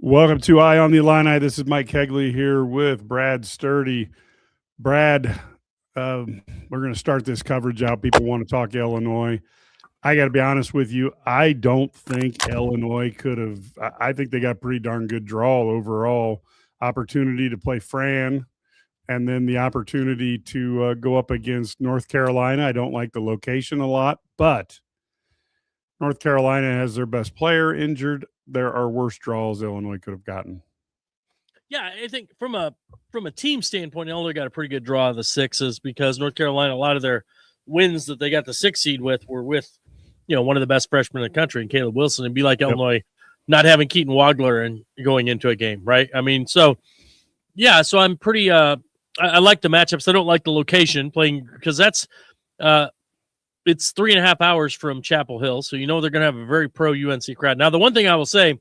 Welcome to Eye on the Illini. This is Mike Kegley here with Brad Sturdy. Brad, we're going to start this coverage out. People want to talk Illinois. I got to be honest with you. I don't think Illinois could have. I think they got a pretty darn good draw overall. Opportunity to play Fran, and then the opportunity to go up against North Carolina. I don't like the location a lot, but North Carolina has their best player injured. There are worse draws Illinois could have gotten. Yeah, I think from a team standpoint, Illinois got a pretty good draw of the sixes because North Carolina, a lot of their wins that they got the 6 seed with were with, one of the best freshmen in the country, and Caleb Wilson, and be like Illinois not having Keaton Wagler and going into a game, right? I mean, so I'm pretty I like the matchups. I don't like the location playing because that's it's 3.5 hours from Chapel Hill, so they're going to have a very pro UNC crowd. Now, the one thing I will say,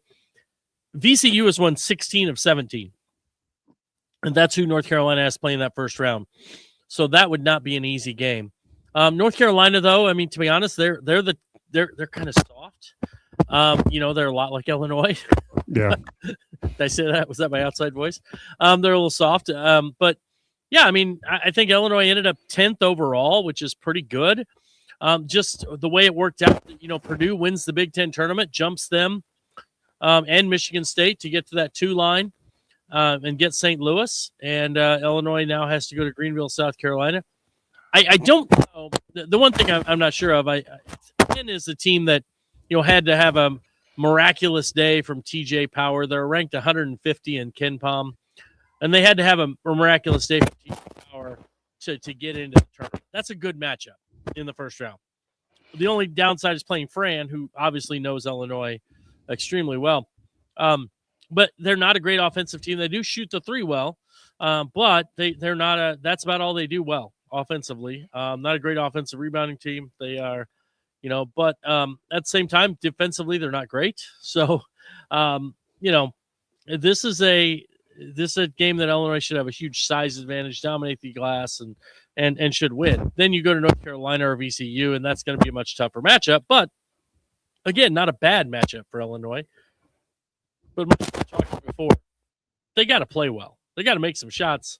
VCU has won 16 of 17, and that's who North Carolina has playing that first round. So that would not be an easy game. North Carolina, though, I mean, to be honest, they're kind of soft. They're a lot like Illinois. Yeah. Did I say that? Was that my outside voice? They're a little soft, but yeah, I mean, I think Illinois ended up 10th overall, which is pretty good. Just the way it worked out, Purdue wins the Big Ten tournament, jumps them and Michigan State to get to that 2 line and get St. Louis. And Illinois now has to go to Greenville, South Carolina. I don't know. The one thing I'm not sure of, again, is the team that, had to have a miraculous day from TJ Power. They're ranked 150 in KenPom, and they had to have a miraculous day from TJ Power to get into the tournament. That's a good matchup in the first round. The only downside is playing Fran, who obviously knows Illinois extremely well. But they're not a great offensive team. They do shoot the 3 well, but they're not that's about all they do well offensively. Not a great offensive rebounding team. They are, but at the same time, defensively, they're not great. So, this is a game that Illinois should have a huge size advantage, dominate the glass, and should win. Then you go to North Carolina or VCU, and that's going to be a much tougher matchup. But again, not a bad matchup for Illinois. But much like we talked before, they got to play well. They got to make some shots,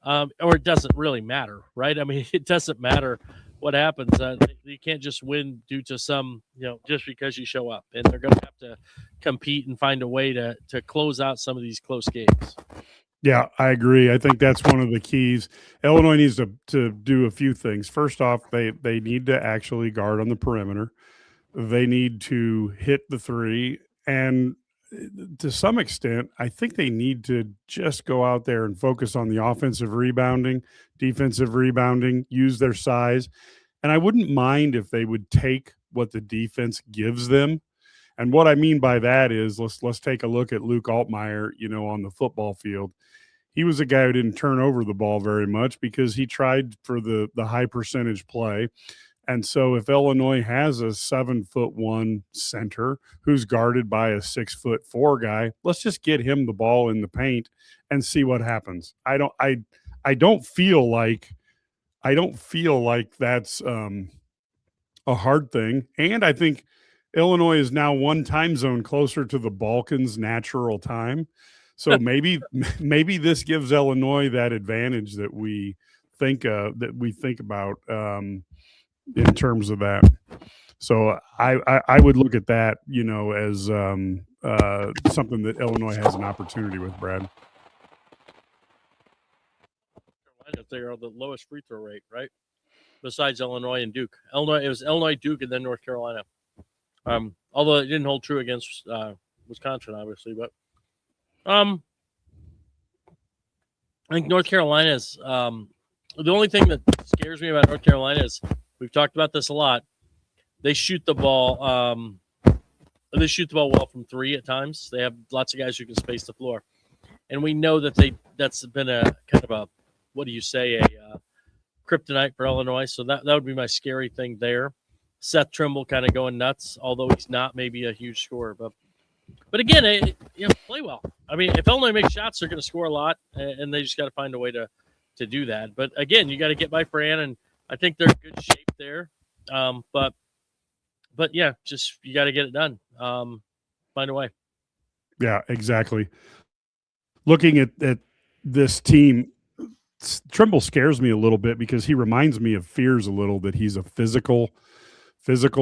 or it doesn't really matter, right? I mean, it doesn't matter what happens. You can't just win due to some, just because you show up. And they're going to have to compete and find a way to close out some of these close games. Yeah, I agree. I think that's one of the keys. Illinois needs to do a few things. First off, they need to actually guard on the perimeter. They need to hit the 3. And to some extent, I think they need to just go out there and focus on the offensive rebounding, defensive rebounding, use their size. And I wouldn't mind if they would take what the defense gives them. And what I mean by that is let's take a look at Luke Altmaier, on the football field. He was a guy who didn't turn over the ball very much because he tried for the high percentage play. And so if Illinois has a 7'1" center who's guarded by a 6'4" guy, let's just get him the ball in the paint and see what happens. I don't feel like that's a hard thing. And I think Illinois is now 1 time zone closer to the Balkans' natural time. So maybe this gives Illinois that advantage that we think about in terms of that. So I would look at that, as something that Illinois has an opportunity with, Brad. They are the lowest free throw rate, right? Besides Illinois and Duke. It was Illinois, Duke, and then North Carolina. Although it didn't hold true against Wisconsin, obviously, but I think North Carolina is the only thing that scares me about North Carolina is we've talked about this a lot. They shoot the ball. They shoot the ball well from 3 at times. They have lots of guys who can space the floor, and we know that that's been a kind of a kryptonite for Illinois. So that would be my scary thing there. Seth Trimble kind of going nuts, although he's not maybe a huge scorer. But again, play well. I mean, if Illinois makes shots, they're going to score a lot, and they just got to find a way to do that. But again, you got to get by Fran, and I think they're in good shape there. But yeah, just you got to get it done. Find a way. Yeah, exactly. Looking at this team, Trimble scares me a little bit because he reminds me of Fears a little, that he's a physical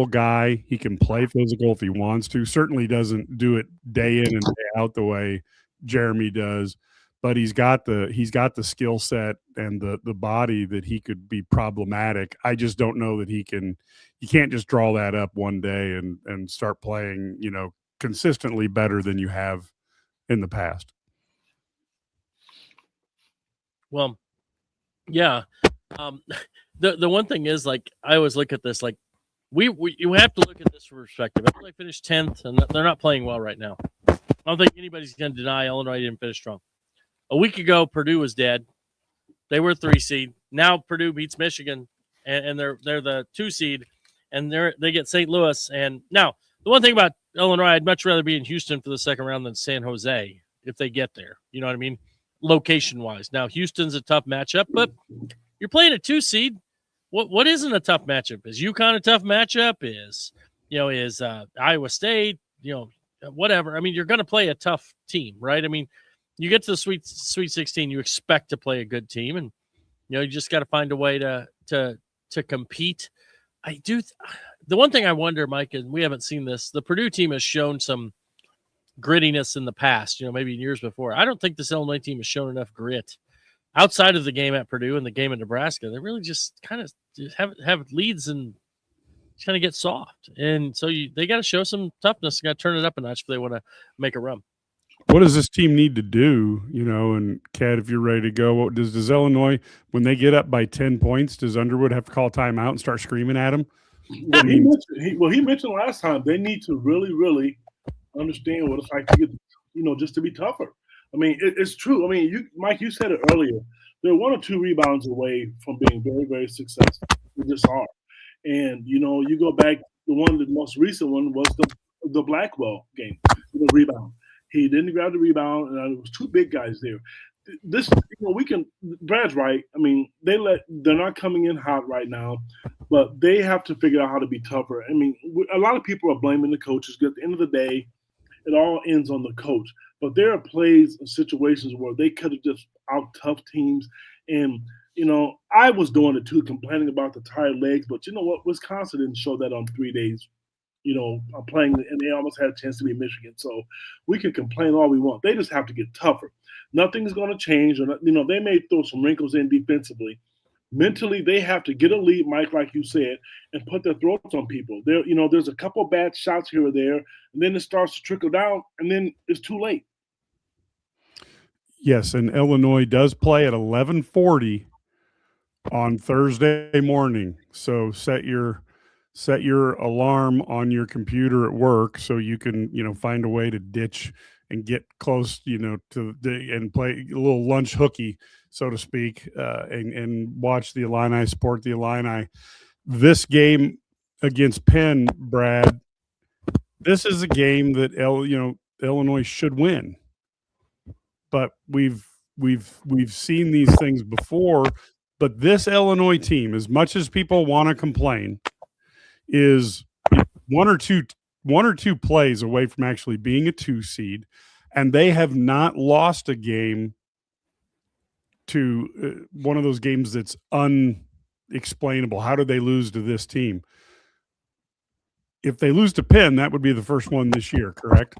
guy. He can play physical if he wants to. Certainly doesn't do it day in and day out the way Jeremy does, but he's got the skill set and the body that he could be problematic. I just don't know that he can. You can't just draw that up one day and start playing, consistently better than you have in the past. Well, yeah. Um, the one thing is, like, I always look at this like you have to look at this from perspective. Illinois finished 10th, and they're not playing well right now. I don't think anybody's going to deny Illinois didn't finish strong. A week ago, Purdue was dead. They were 3 seed. Now Purdue beats Michigan, and they're the 2 seed, and they get St. Louis. And now the one thing about Illinois, I'd much rather be in Houston for the second round than San Jose if they get there. You know what I mean? Location wise. Now Houston's a tough matchup, but you're playing a 2 seed. What isn't a tough matchup? Is UConn a tough matchup? Is Iowa State? Whatever. I mean, you're going to play a tough team, right? I mean, you get to the Sweet 16, you expect to play a good team, and you just got to find a way to compete. I do. The one thing I wonder, Mike, and we haven't seen this, the Purdue team has shown some grittiness in the past. Maybe in years before. I don't think this Illinois team has shown enough grit outside of the game at Purdue and the game in Nebraska. They really just kind of have leads and just kind of get soft, and so they got to show some toughness. Got to turn it up a notch if they want to make a run. What does this team need to do? And Kat, if you're ready to go, what does Illinois, when they get up by 10 points, does Underwood have to call timeout and start screaming at him? Well, he mentioned last time they need to really, really understand what it's like to get, just to be tougher. I mean, it's true. I mean, Mike, you said it earlier. They're 1 or 2 rebounds away from being very, very successful. They just are. And you go back. The most recent one was the Blackwell game, the rebound. He didn't grab the rebound, and there was 2 big guys there. This, Brad's right. I mean, they're not coming in hot right now, but they have to figure out how to be tougher. I mean, a lot of people are blaming the coaches. At the end of the day, it all ends on the coach. But there are plays and situations where they could have just out tough teams. And, I was doing it too, complaining about the tired legs. But you know what? Wisconsin didn't show that on 3 days. Playing, and they almost had a chance to be Michigan. So we can complain all we want. They just have to get tougher. Nothing's going to change. Or they may throw some wrinkles in defensively. Mentally, they have to get a lead, Mike, like you said, and put their throats on people. There's a couple bad shots here or there, and then it starts to trickle down, and then it's too late. Yes, and Illinois does play at 11:40 on Thursday morning. So set your alarm on your computer at work so you can, find a way to ditch and get close, and play a little lunch hooky, so to speak, and watch the Illini, support the Illini. This game against Penn, Brad, this is a game that Illinois should win. But we've seen these things before. But this Illinois team, as much as people want to complain, is one or two plays away from actually being a 2 seed, and they have not lost a game to one of those games that's unexplainable. How did they lose to this team? If they lose to Penn, that would be the first one this year, correct?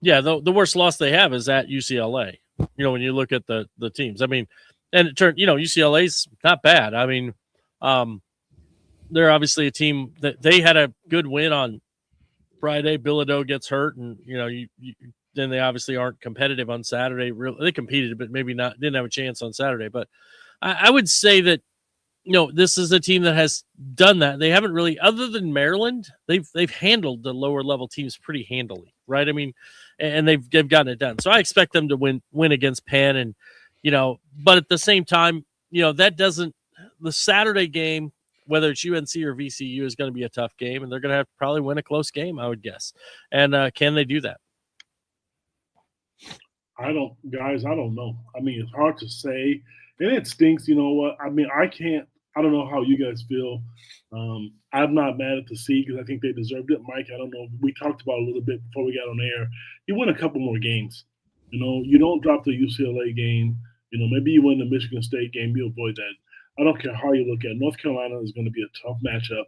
Yeah, the worst loss they have is at UCLA. When you look at the teams, I mean, and it turned, UCLA's not bad. I mean, they're obviously a team that they had a good win on Friday. Bilodeau gets hurt, and then they obviously aren't competitive on Saturday. They competed, but maybe not. Didn't have a chance on Saturday. But I would say that this is a team that has done that. They haven't really, other than Maryland, they've handled the lower level teams pretty handily, right? I mean, and they've gotten it done. So I expect them to win against Penn, and but at the same time, that doesn't. The Saturday game, whether it's UNC or VCU, is going to be a tough game, and they're going to have to probably win a close game, I would guess. And can they do that? I don't know. I mean, it's hard to say, and it stinks. You know what? I mean, I can't I don't know how you guys feel. I'm not mad at the seed because I think they deserved it. Mike, I don't know. We talked about it a little bit before we got on air. You win a couple more games. You don't drop the UCLA game. Maybe you win the Michigan State game. You avoid that. I don't care how you look at it. North Carolina is going to be a tough matchup.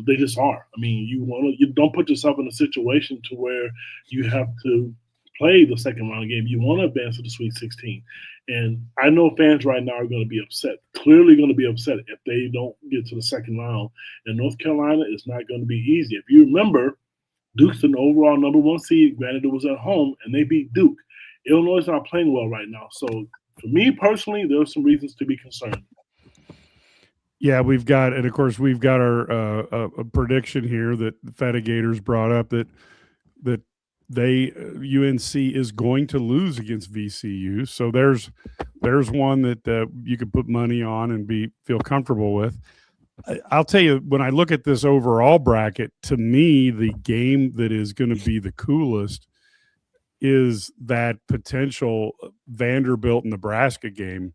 They just are. I mean, you don't put yourself in a situation to where you have to play the second round game. You want to advance to the Sweet 16. And I know fans right now are going to be upset, clearly going to be upset if they don't get to the second round. And North Carolina is not going to be easy. If you remember, Duke's an overall number 1 seed. Granted, it was at home, and they beat Duke. Illinois is not playing well right now. So for me personally, there are some reasons to be concerned. Yeah, we've got our a prediction here that the Fedigators brought up that UNC is going to lose against VCU. So there's one that you could put money on and feel comfortable with. I'll tell you, when I look at this overall bracket, to me, the game that is going to be the coolest is that potential Vanderbilt-Nebraska game.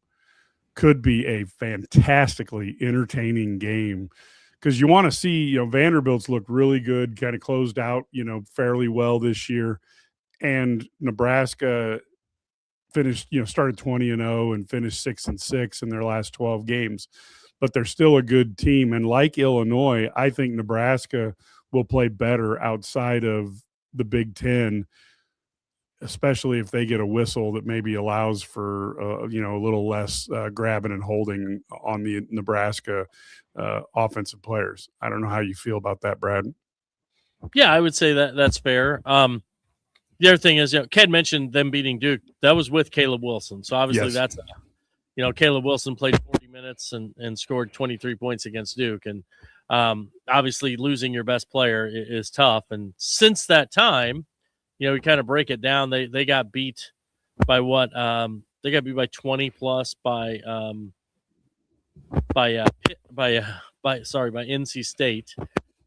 Could be a fantastically entertaining game because you want to see, Vanderbilt's looked really good, kind of closed out, fairly well this year. And Nebraska started 20-0 and finished 6-6 in their last 12 games, but they're still a good team. And like Illinois, I think Nebraska will play better outside of the Big Ten, especially if they get a whistle that maybe allows for, a little less grabbing and holding on the Nebraska offensive players. I don't know how you feel about that, Brad. Yeah, I would say that's fair. The other thing is, Ken mentioned them beating Duke. That was with Caleb Wilson. So obviously that's, Caleb Wilson played 40 minutes and scored 23 points against Duke. And obviously losing your best player is tough. And since that time, we kind of break it down. They got beat by what? They got beat by 20 plus by NC State.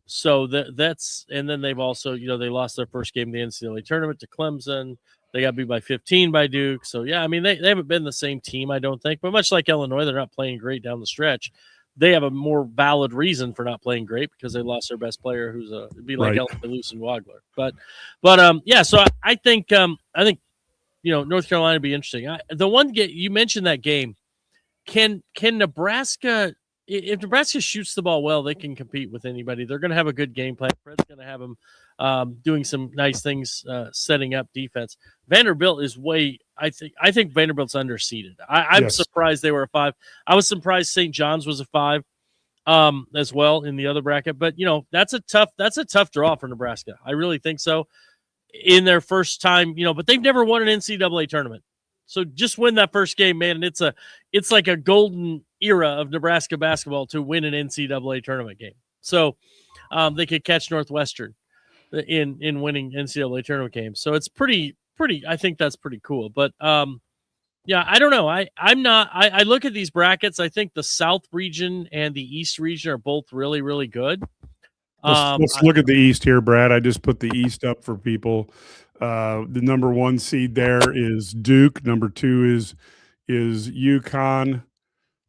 So that's, and then they've also, they lost their first game in the NCAA tournament to Clemson. They got beat by 15 by Duke. So yeah, I mean, they haven't been the same team, I don't think. But much like Illinois, they're not playing great down the stretch. They have a more valid reason for not playing great because they lost their best player, who's it'd be like Illinois losing Wagler. But yeah. So I think North Carolina would be interesting. The one you mentioned that game. Can Nebraska? If Nebraska shoots the ball well, they can compete with anybody. They're going to have a good game plan. Fred's going to have them doing some nice things, setting up defense. Vanderbilt is I think Vanderbilt's underseeded. I'm surprised they were a 5. I was surprised St. John's was a 5 as well in the other bracket. But that's a tough draw for Nebraska. I really think so. In their first time, but they've never won an NCAA tournament. So just win that first game, man. And it's like a golden era of Nebraska basketball to win an NCAA tournament game. So they could catch Northwestern in winning NCAA tournament games. So it's pretty. I think that's pretty cool. But yeah, I don't know. I look at these brackets. I think the South region and the East region are both really, really good. Let's look at the East here, Brad. I just put the East up for people. The number 1 seed there is Duke. Number 2 is UConn.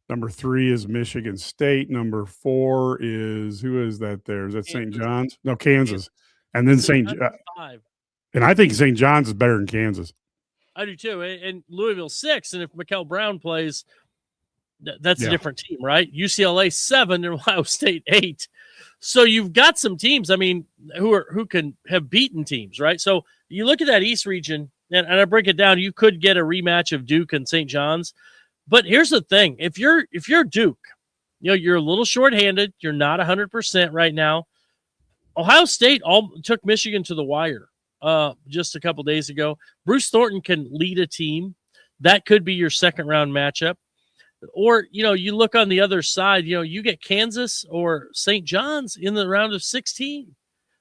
Number 3 is Michigan State. Number 4 is, who is that there? Is that St. John's? No, Kansas. And then and I think St. John's is better than Kansas. I do too. And Louisville 6. And if Mikel Brown plays, that's a different team, right? UCLA 7 and Ohio State 8. So you've got some teams, I mean, who can have beaten teams, right? So you look at that East region, and I break it down. You could get a rematch of Duke and St. John's. But here's the thing: if you're Duke, you're a little shorthanded. You're not 100% right now. Ohio State took Michigan to the wire just a couple days ago. Bruce Thornton can lead a team. That could be your second round matchup. Or, you look on the other side, you get Kansas or St. John's in the round of 16.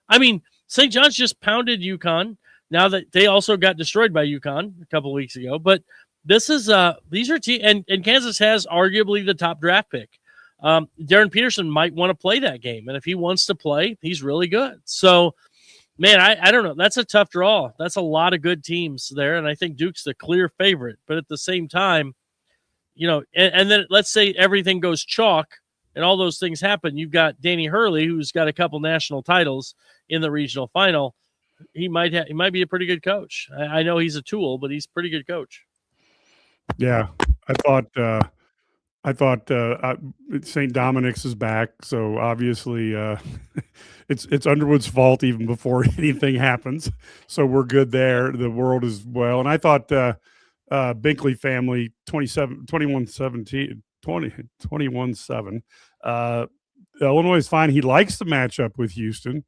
I mean, St. John's just pounded UConn. Now that they also got destroyed by UConn a couple weeks ago. But this is these are and Kansas has arguably the top draft pick. Darren Peterson might want to play that game. And if he wants to play, he's really good. So, man, I don't know. That's a tough draw. That's a lot of good teams there. And I think Duke's the clear favorite. But at the same time, and then let's say everything goes chalk and all those things happen. You've got Danny Hurley, who's got a couple national titles in the regional final. He might be a pretty good coach. I know he's a tool, but he's a pretty good coach. Yeah, I thought St. Dominic's is back, so obviously it's Underwood's fault even before anything happens. So we're good there. The world is well, and I thought Binkley family 21-7. Illinois is fine. He likes the matchup with Houston,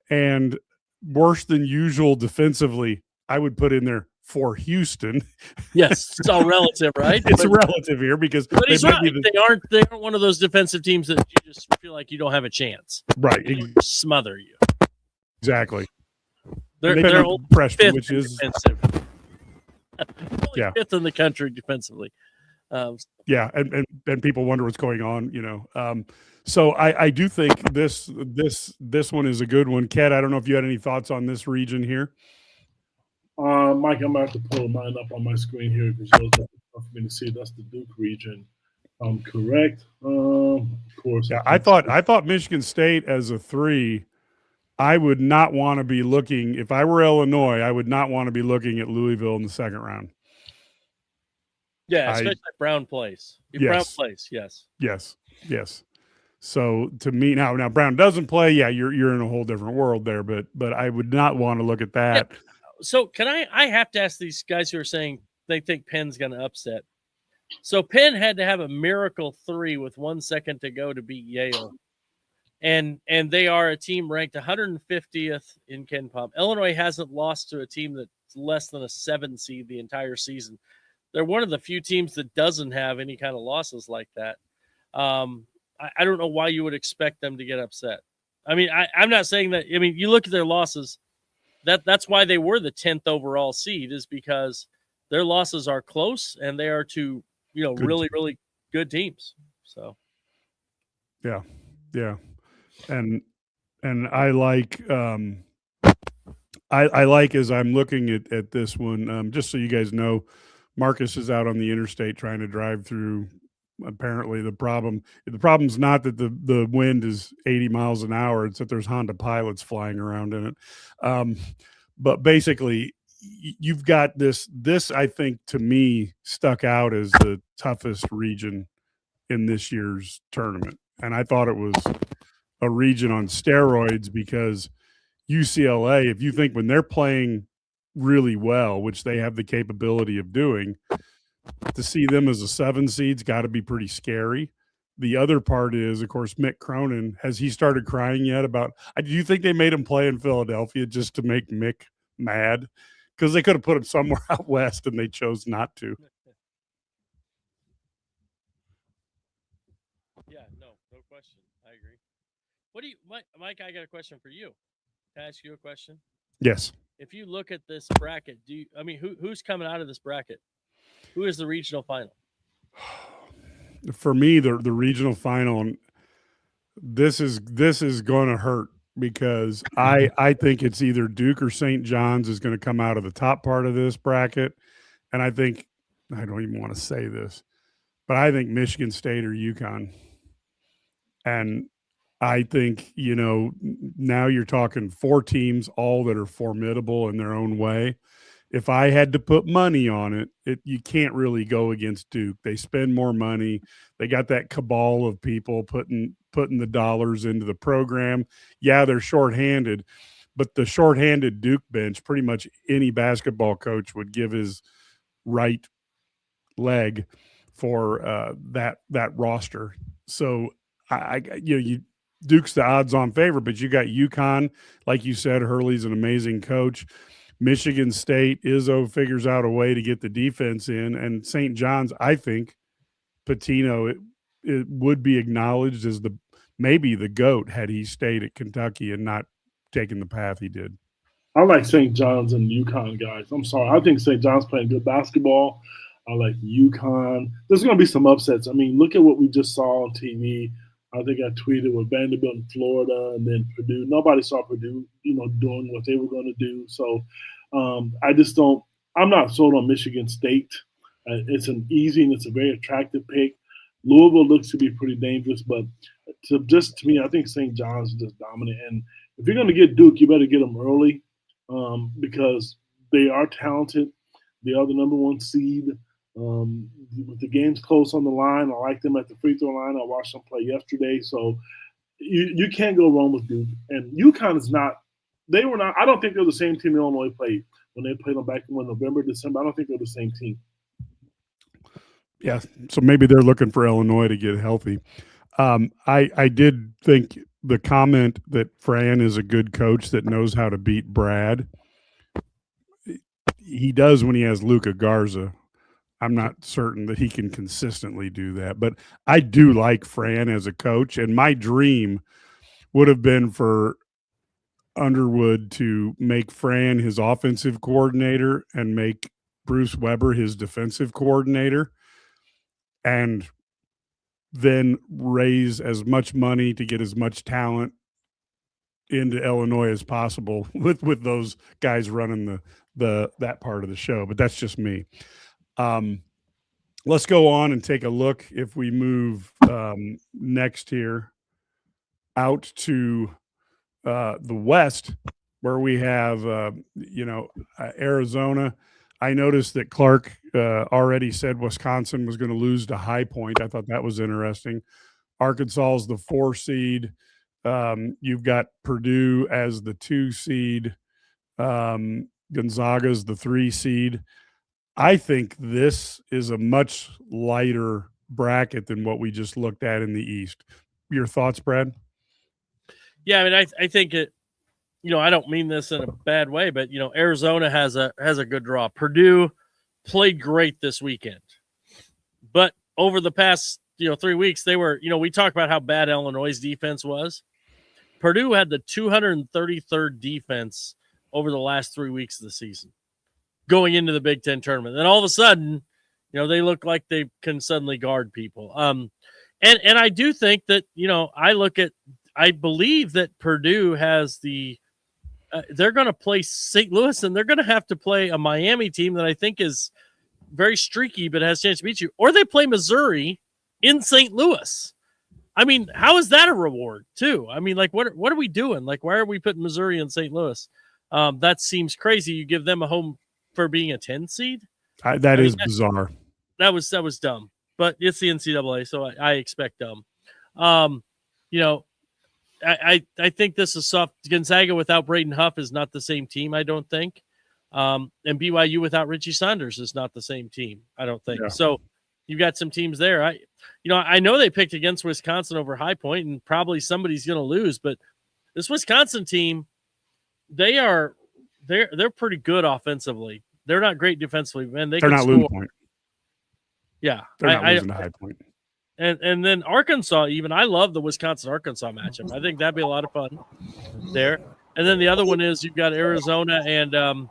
and worse than usual defensively. I would put in there for Houston. Yes, it's all relative, right? It's relative here because but he's right. They aren't one of those defensive teams that you just feel like you don't have a chance. Right. They smother you. Exactly. They're freshman, which is defensive. Fifth in the country defensively. Yeah, and people wonder what's going on, you know. So I do think this one is a good one. Kat, I don't know if you had any thoughts on this region here. Mike, I'm about to pull mine up on my screen here because it's tough for me to see. That's the Duke region. Correct. Of course. Yeah, I thought Michigan State as a 3. I would not want to be looking. If I were Illinois, I would not want to be looking at Louisville in the second round. Yeah, especially if Brown plays. Brown plays, yes. Yes. So to me now Brown doesn't play. Yeah, you're in a whole different world there. But I would not want to look at that. Yeah. So can I have to ask these guys who are saying they think Penn's going to upset. So Penn had to have a miracle 3 with 1 second to go to beat Yale. And they are a team ranked 150th in Ken Pom. Illinois hasn't lost to a team that's less than a 7 seed the entire season. They're one of the few teams that doesn't have any kind of losses like that. I don't know why you would expect them to get upset. I mean, I'm not saying that. I mean, you look at their losses. That's why they were the 10th overall seed, is because their losses are close and they are to really, really good teams. So, yeah, and I like I like, as I'm looking at this one, just so you guys know, Marcus is out on the interstate trying to drive through. Apparently the problem's not that the wind is 80 miles an hour. It's that there's Honda pilots flying around in it. But basically you've got this, I think, to me, stuck out as the toughest region in this year's tournament. And I thought it was a region on steroids because UCLA, if you think when they're playing really well, which they have the capability of doing, to see them as a 7 seed's got to be pretty scary. The other part is, of course, Mick Cronin. Has he started crying yet about? Do you think they made him play in Philadelphia just to make Mick mad? Because they could have put him somewhere out west, and they chose not to. Yeah, no question. I agree. What do you, Mike? I got a question for you. Can I ask you a question? Yes. If you look at this bracket, who's coming out of this bracket? Who is the regional final? For me, the regional final, this is going to hurt because I think it's either Duke or St. John's is going to come out of the top part of this bracket, and I don't even want to say this, but I think Michigan State or UConn, and I think now you're talking 4 teams, all that are formidable in their own way. If I had to put money on it, you can't really go against Duke. They spend more money. They got that cabal of people putting the dollars into the program. Yeah, they're shorthanded, but the shorthanded Duke bench, pretty much any basketball coach would give his right leg for that roster. So Duke's the odds-on favorite, but you got UConn, like you said. Hurley's an amazing coach. Michigan State, Izzo figures out a way to get the defense in, and St. John's, I think, Pitino, it would be acknowledged as maybe the GOAT had he stayed at Kentucky and not taken the path he did. I like St. John's and UConn, guys. I'm sorry. I think St. John's playing good basketball. I like UConn. There's going to be some upsets. I mean, look at what we just saw on TV. I think I tweeted with Vanderbilt in Florida and then Purdue. Nobody saw Purdue, doing what they were going to do. So I'm not sold on Michigan State. It's an easy and it's a very attractive pick. Louisville looks to be pretty dangerous, but to me, I think St. John's is just dominant. And if you're going to get Duke, you better get them early because they are talented. They are the number 1 seed. With the game's close on the line, I like them at the free throw line. I watched them play yesterday, so you can't go wrong with Duke. And UConn is not. They were not. I don't think they're the same team Illinois played when they played them back in November, December. I don't think they're the same team. Yeah, so maybe they're looking for Illinois to get healthy. I did think the comment that Fran is a good coach that knows how to beat Brad. He does when he has Luka Garza. I'm not certain that he can consistently do that, but I do like Fran as a coach, and my dream would have been for Underwood to make Fran his offensive coordinator and make Bruce Weber his defensive coordinator, and then raise as much money to get as much talent into Illinois as possible with those guys running that part of the show. But that's just me. Let's go on and take a look, if we move next here out to the West, where we have Arizona. I noticed that Clark already said Wisconsin was going to lose to High Point. I thought that was interesting. Arkansas is the 4 seed. You've got Purdue as the 2 seed. Gonzaga's the 3 seed. I think this is a much lighter bracket than what we just looked at in the East. Your thoughts, Brad? Yeah, I mean, I think it. I don't mean this in a bad way, but Arizona has a good draw. Purdue played great this weekend, but over the past 3 weeks, they were we talked about how bad Illinois' defense was. Purdue had the 233rd defense over the last 3 weeks of the season, going into the Big Ten tournament. Then all of a sudden, they look like they can suddenly guard people. And I do think that I believe that Purdue has they're going to play St. Louis, and they're going to have to play a Miami team that I think is very streaky but has a chance to beat you. Or they play Missouri in St. Louis. I mean, how is that a reward, too? I mean, what are we doing? Why are we putting Missouri in St. Louis? That seems crazy. You give them a home for being a 10 seed? That is bizarre. That was dumb. But it's the NCAA, so I expect dumb. I think this is soft. Gonzaga without Braden Huff is not the same team, I don't think. And BYU without Richie Saunders is not the same team, I don't think. Yeah. So you got some teams there. I know they picked against Wisconsin over High Point, and probably somebody's going to lose. But this Wisconsin team, they're pretty good offensively. They're not great defensively, man. They're not losing Point. Yeah, they're not losing to High Point. And then Arkansas, even I love the Wisconsin-Arkansas matchup. I think that'd be a lot of fun there. And then the other one is you've got Arizona and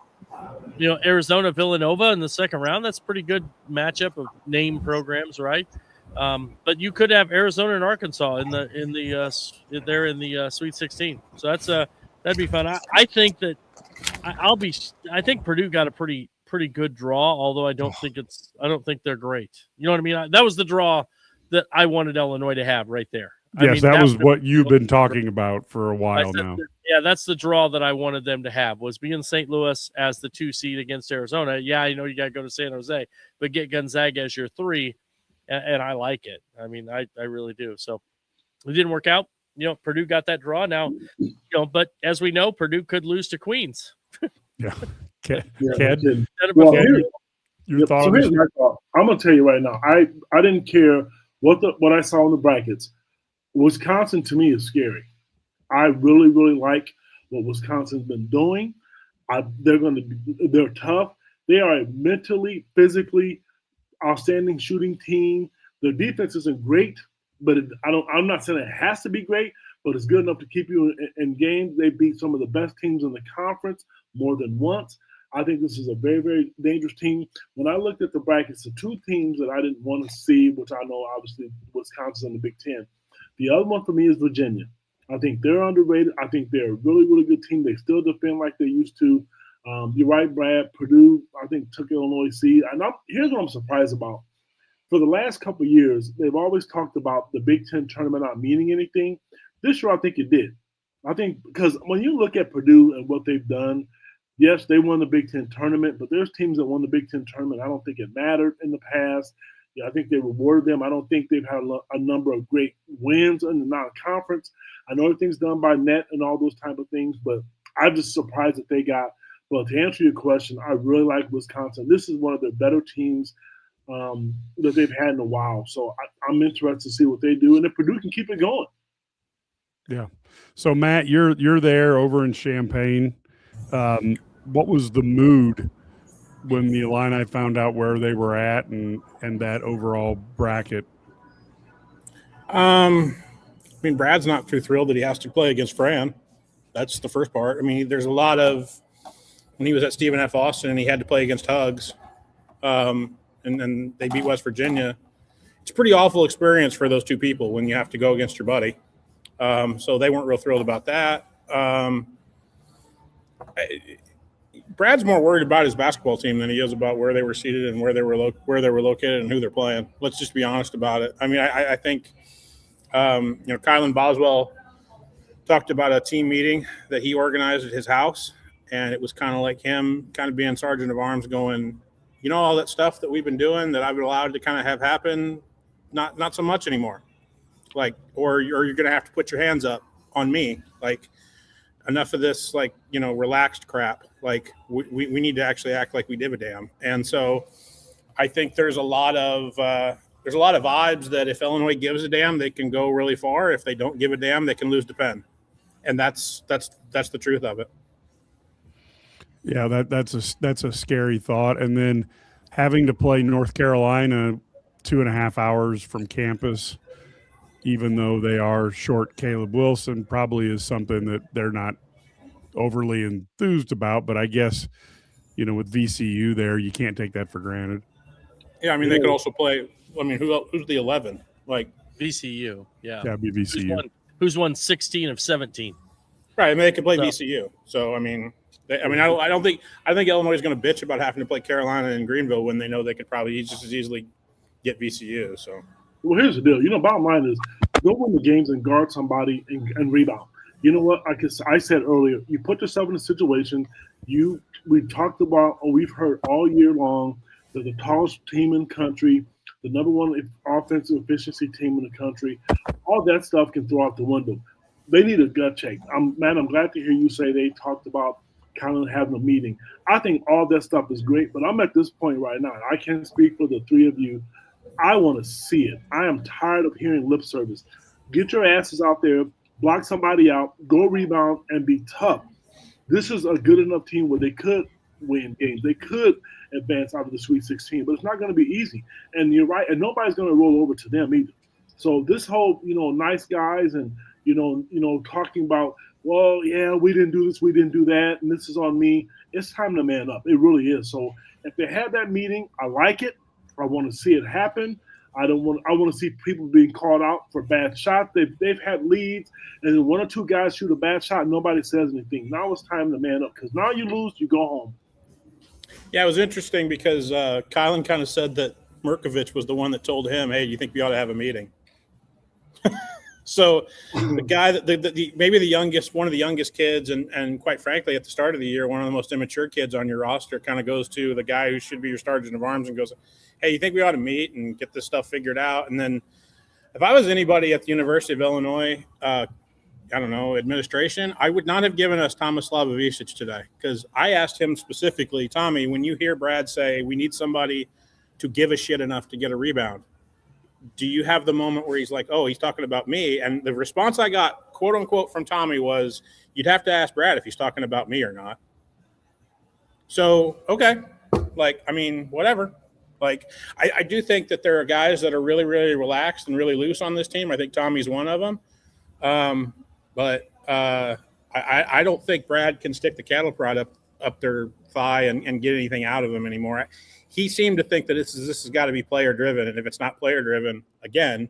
Arizona-Villanova in the second round. That's a pretty good matchup of name programs, right? But you could have Arizona and Arkansas in the Sweet 16. So that'd be fun. I think that I think Purdue got a pretty good draw, although I don't think they're great. You know what I mean? That was the draw that I wanted Illinois to have right there. Yes, that was what you've been talking about for a while now. Yeah, that's the draw that I wanted them to have, was be in St. Louis as the 2 seed against Arizona. Yeah, I know you got to go to San Jose, but get Gonzaga as your 3, and I like it. I mean, I really do. So it didn't work out. Purdue got that draw now. But as we know, Purdue could lose to Queens. Yeah. Well, here's my thought. I'm gonna tell you right now. I didn't care what I saw in the brackets. Wisconsin to me is scary. I really, really like what Wisconsin's been doing. They're tough. They are a mentally, physically outstanding shooting team. Their defense isn't great, but I'm not saying it has to be great, but it's good enough to keep you in games. They beat some of the best teams in the conference more than once. I think this is a very, very dangerous team. When I looked at the brackets, the 2 teams that I didn't want to see, which I know obviously Wisconsin and the Big Ten. The other one for me is Virginia. I think they're underrated. I think they're a really, really good team. They still defend like they used to. You're right, Brad. Purdue, I think, took Illinois seed. And here's what I'm surprised about. for the last couple of years, they've always talked about the Big Ten tournament not meaning anything. This year, I think it did. I think because when you look at Purdue and what they've done, yes, they won the Big Ten tournament, but there's teams that won the Big Ten tournament. I don't think it mattered in the past. Yeah, I think they rewarded them. I don't think they've had a number of great wins in the non-conference. I know everything's done by net and all those type of things, but I'm just surprised that they got. Well, to answer your question, I really like Wisconsin. This is one of their better teams that they've had in a while. So I'm interested to see what they do, and if Purdue can keep it going. Yeah. So Matt, you're there over in Champaign. What was the mood when the Illini found out where they were at and that overall bracket? I mean, Brad's not too thrilled that he has to play against Fran. That's the first part. I mean, there's a lot of when he was at Stephen F. Austin and he had to play against Hugs, and then they beat West Virginia. It's a pretty awful experience for those two people when you have to go against your buddy. So they weren't real thrilled about that. Brad's more worried about his basketball team than he is about where they were seated and where they were located and who they're playing. Let's just be honest about it. I mean, I think Kylan Boswell talked about a team meeting that he organized at his house, and it was kind of like him kind of being sergeant of arms going, all that stuff that we've been doing that I've been allowed to kind of have happen, not so much anymore. Like, or you're going to have to put your hands up on me. Like, enough of this, relaxed crap. Like, we need to actually act like we give a damn. And so I think there's a lot of vibes that if Illinois gives a damn, they can go really far. If they don't give a damn, they can lose to Penn. And that's the truth of it. Yeah, that's a scary thought. And then having to play North Carolina 2.5 hours from campus, even though they are short Caleb Wilson, probably is something that they're not overly enthused about. But I guess, with VCU there, you can't take that for granted. Yeah, I mean, they could also play. I mean, who's the 11? Like VCU, yeah. Yeah, it'd be VCU. Who's won 16 of 17? Right, I mean, they could play VCU. So, I mean, I think Illinois is going to bitch about having to play Carolina and Greenville when they know they could probably just as easily get VCU. So. Well, here's the deal. Bottom line is go win the games and guard somebody and rebound. You know what? I said earlier, you put yourself in a situation. We talked about, or we've heard all year long, they're the tallest team in the country, the number one offensive efficiency team in the country. All that stuff can throw out the window. They need a gut check. I'm glad to hear you say they talked about kind of having a meeting. I think all that stuff is great, but I'm at this point right now. I can't speak for the three of you. I want to see it. I am tired of hearing lip service. Get your asses out there, block somebody out, go rebound, and be tough. This is a good enough team where they could win games. They could advance out of the Sweet 16, but it's not going to be easy. And you're right, and nobody's going to roll over to them either. So this whole, nice guys and, talking about, well, yeah, we didn't do this, we didn't do that, and this is on me. It's time to man up. It really is. So if they have that meeting, I like it. I want to see it happen. I want to see people being called out for bad shots. They've had leads, and then one or two guys shoot a bad shot, and nobody says anything. Now it's time to man up because now you lose, you go home. Yeah, it was interesting because Kylan kind of said that Merkovich was the one that told him, "Hey, you think we ought to have a meeting?" So the guy that maybe one of the youngest kids, and quite frankly, at the start of the year, one of the most immature kids on your roster, kind of goes to the guy who should be your sergeant of arms and goes, "Hey, you think we ought to meet and get this stuff figured out?" And then, if I was anybody at the University of Illinois, administration, I would not have given us Thomas Slavovicic today because I asked him specifically, Tommy, when you hear Brad say we need somebody to give a shit enough to get a rebound, do you have the moment where he's like, oh, he's talking about me? And the response I got, quote unquote, from Tommy was, you'd have to ask Brad if he's talking about me or not. So, okay. Whatever. I do think that there are guys that are really, really relaxed and really loose on this team. I think Tommy's one of them. But I don't think Brad can stick the cattle prod up their thigh and get anything out of them anymore. He seemed to think that this has got to be player driven, and if it's not player driven, again,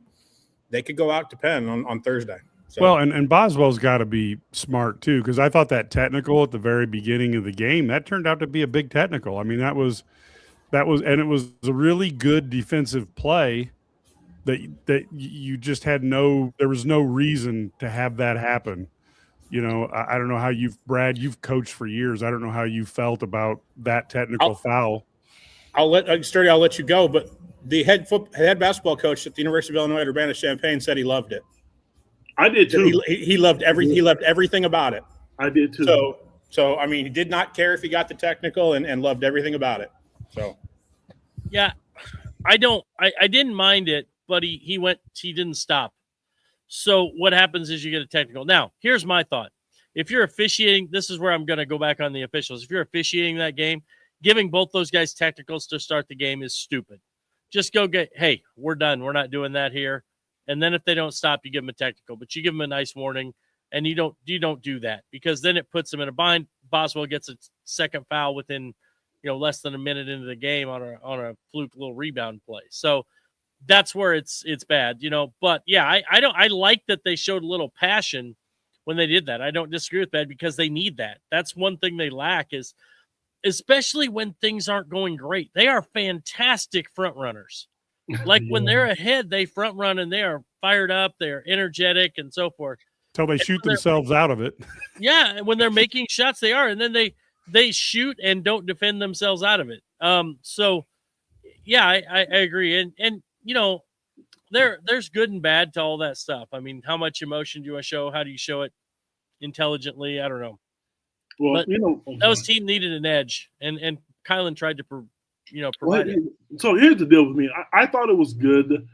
they could go out to Penn on Thursday. So. Well, and Boswell's got to be smart too, because I thought that technical at the very beginning of the game that turned out to be a big technical. I mean, that was and it was a really good defensive play that you just had there was no reason to have that happen. You know, I don't know how Brad, you've coached for years. I don't know how you felt about that technical foul. I'll let you go, but the head basketball coach at the University of Illinois at Urbana-Champaign said he loved it. I did too. He loved everything. He loved everything about it. I did too. So I mean, he did not care if he got the technical and loved everything about it. So, yeah, I didn't mind it, but he didn't stop. So what happens is you get a technical. Now, here's my thought. If you're officiating, this is where I'm going to go back on the officials. If you're officiating that game, giving both those guys technicals to start the game is stupid. Just go hey, we're done. We're not doing that here. And then if they don't stop, you give them a technical, but you give them a nice warning, and you don't do that, because then it puts them in a bind. Boswell gets a second foul within, less than a minute into the game on a fluke little rebound play. So that's where it's bad, But yeah, I like that they showed a little passion when they did that. I don't disagree with that, because they need that. That's one thing they lack, is especially when things aren't going great. They are fantastic front runners. Like when they're ahead, they front run and they are fired up, they're energetic and so forth. Until they shoot themselves out of it. Yeah, when they're making shots, they are, and then they shoot and don't defend themselves out of it. So yeah, I agree. And there's good and bad to all that stuff. I mean, how much emotion do you want to show? How do you show it intelligently? I don't know. Well, but those team needed an edge, and Kylan tried to provide it. So here's the deal with me. I thought it was good.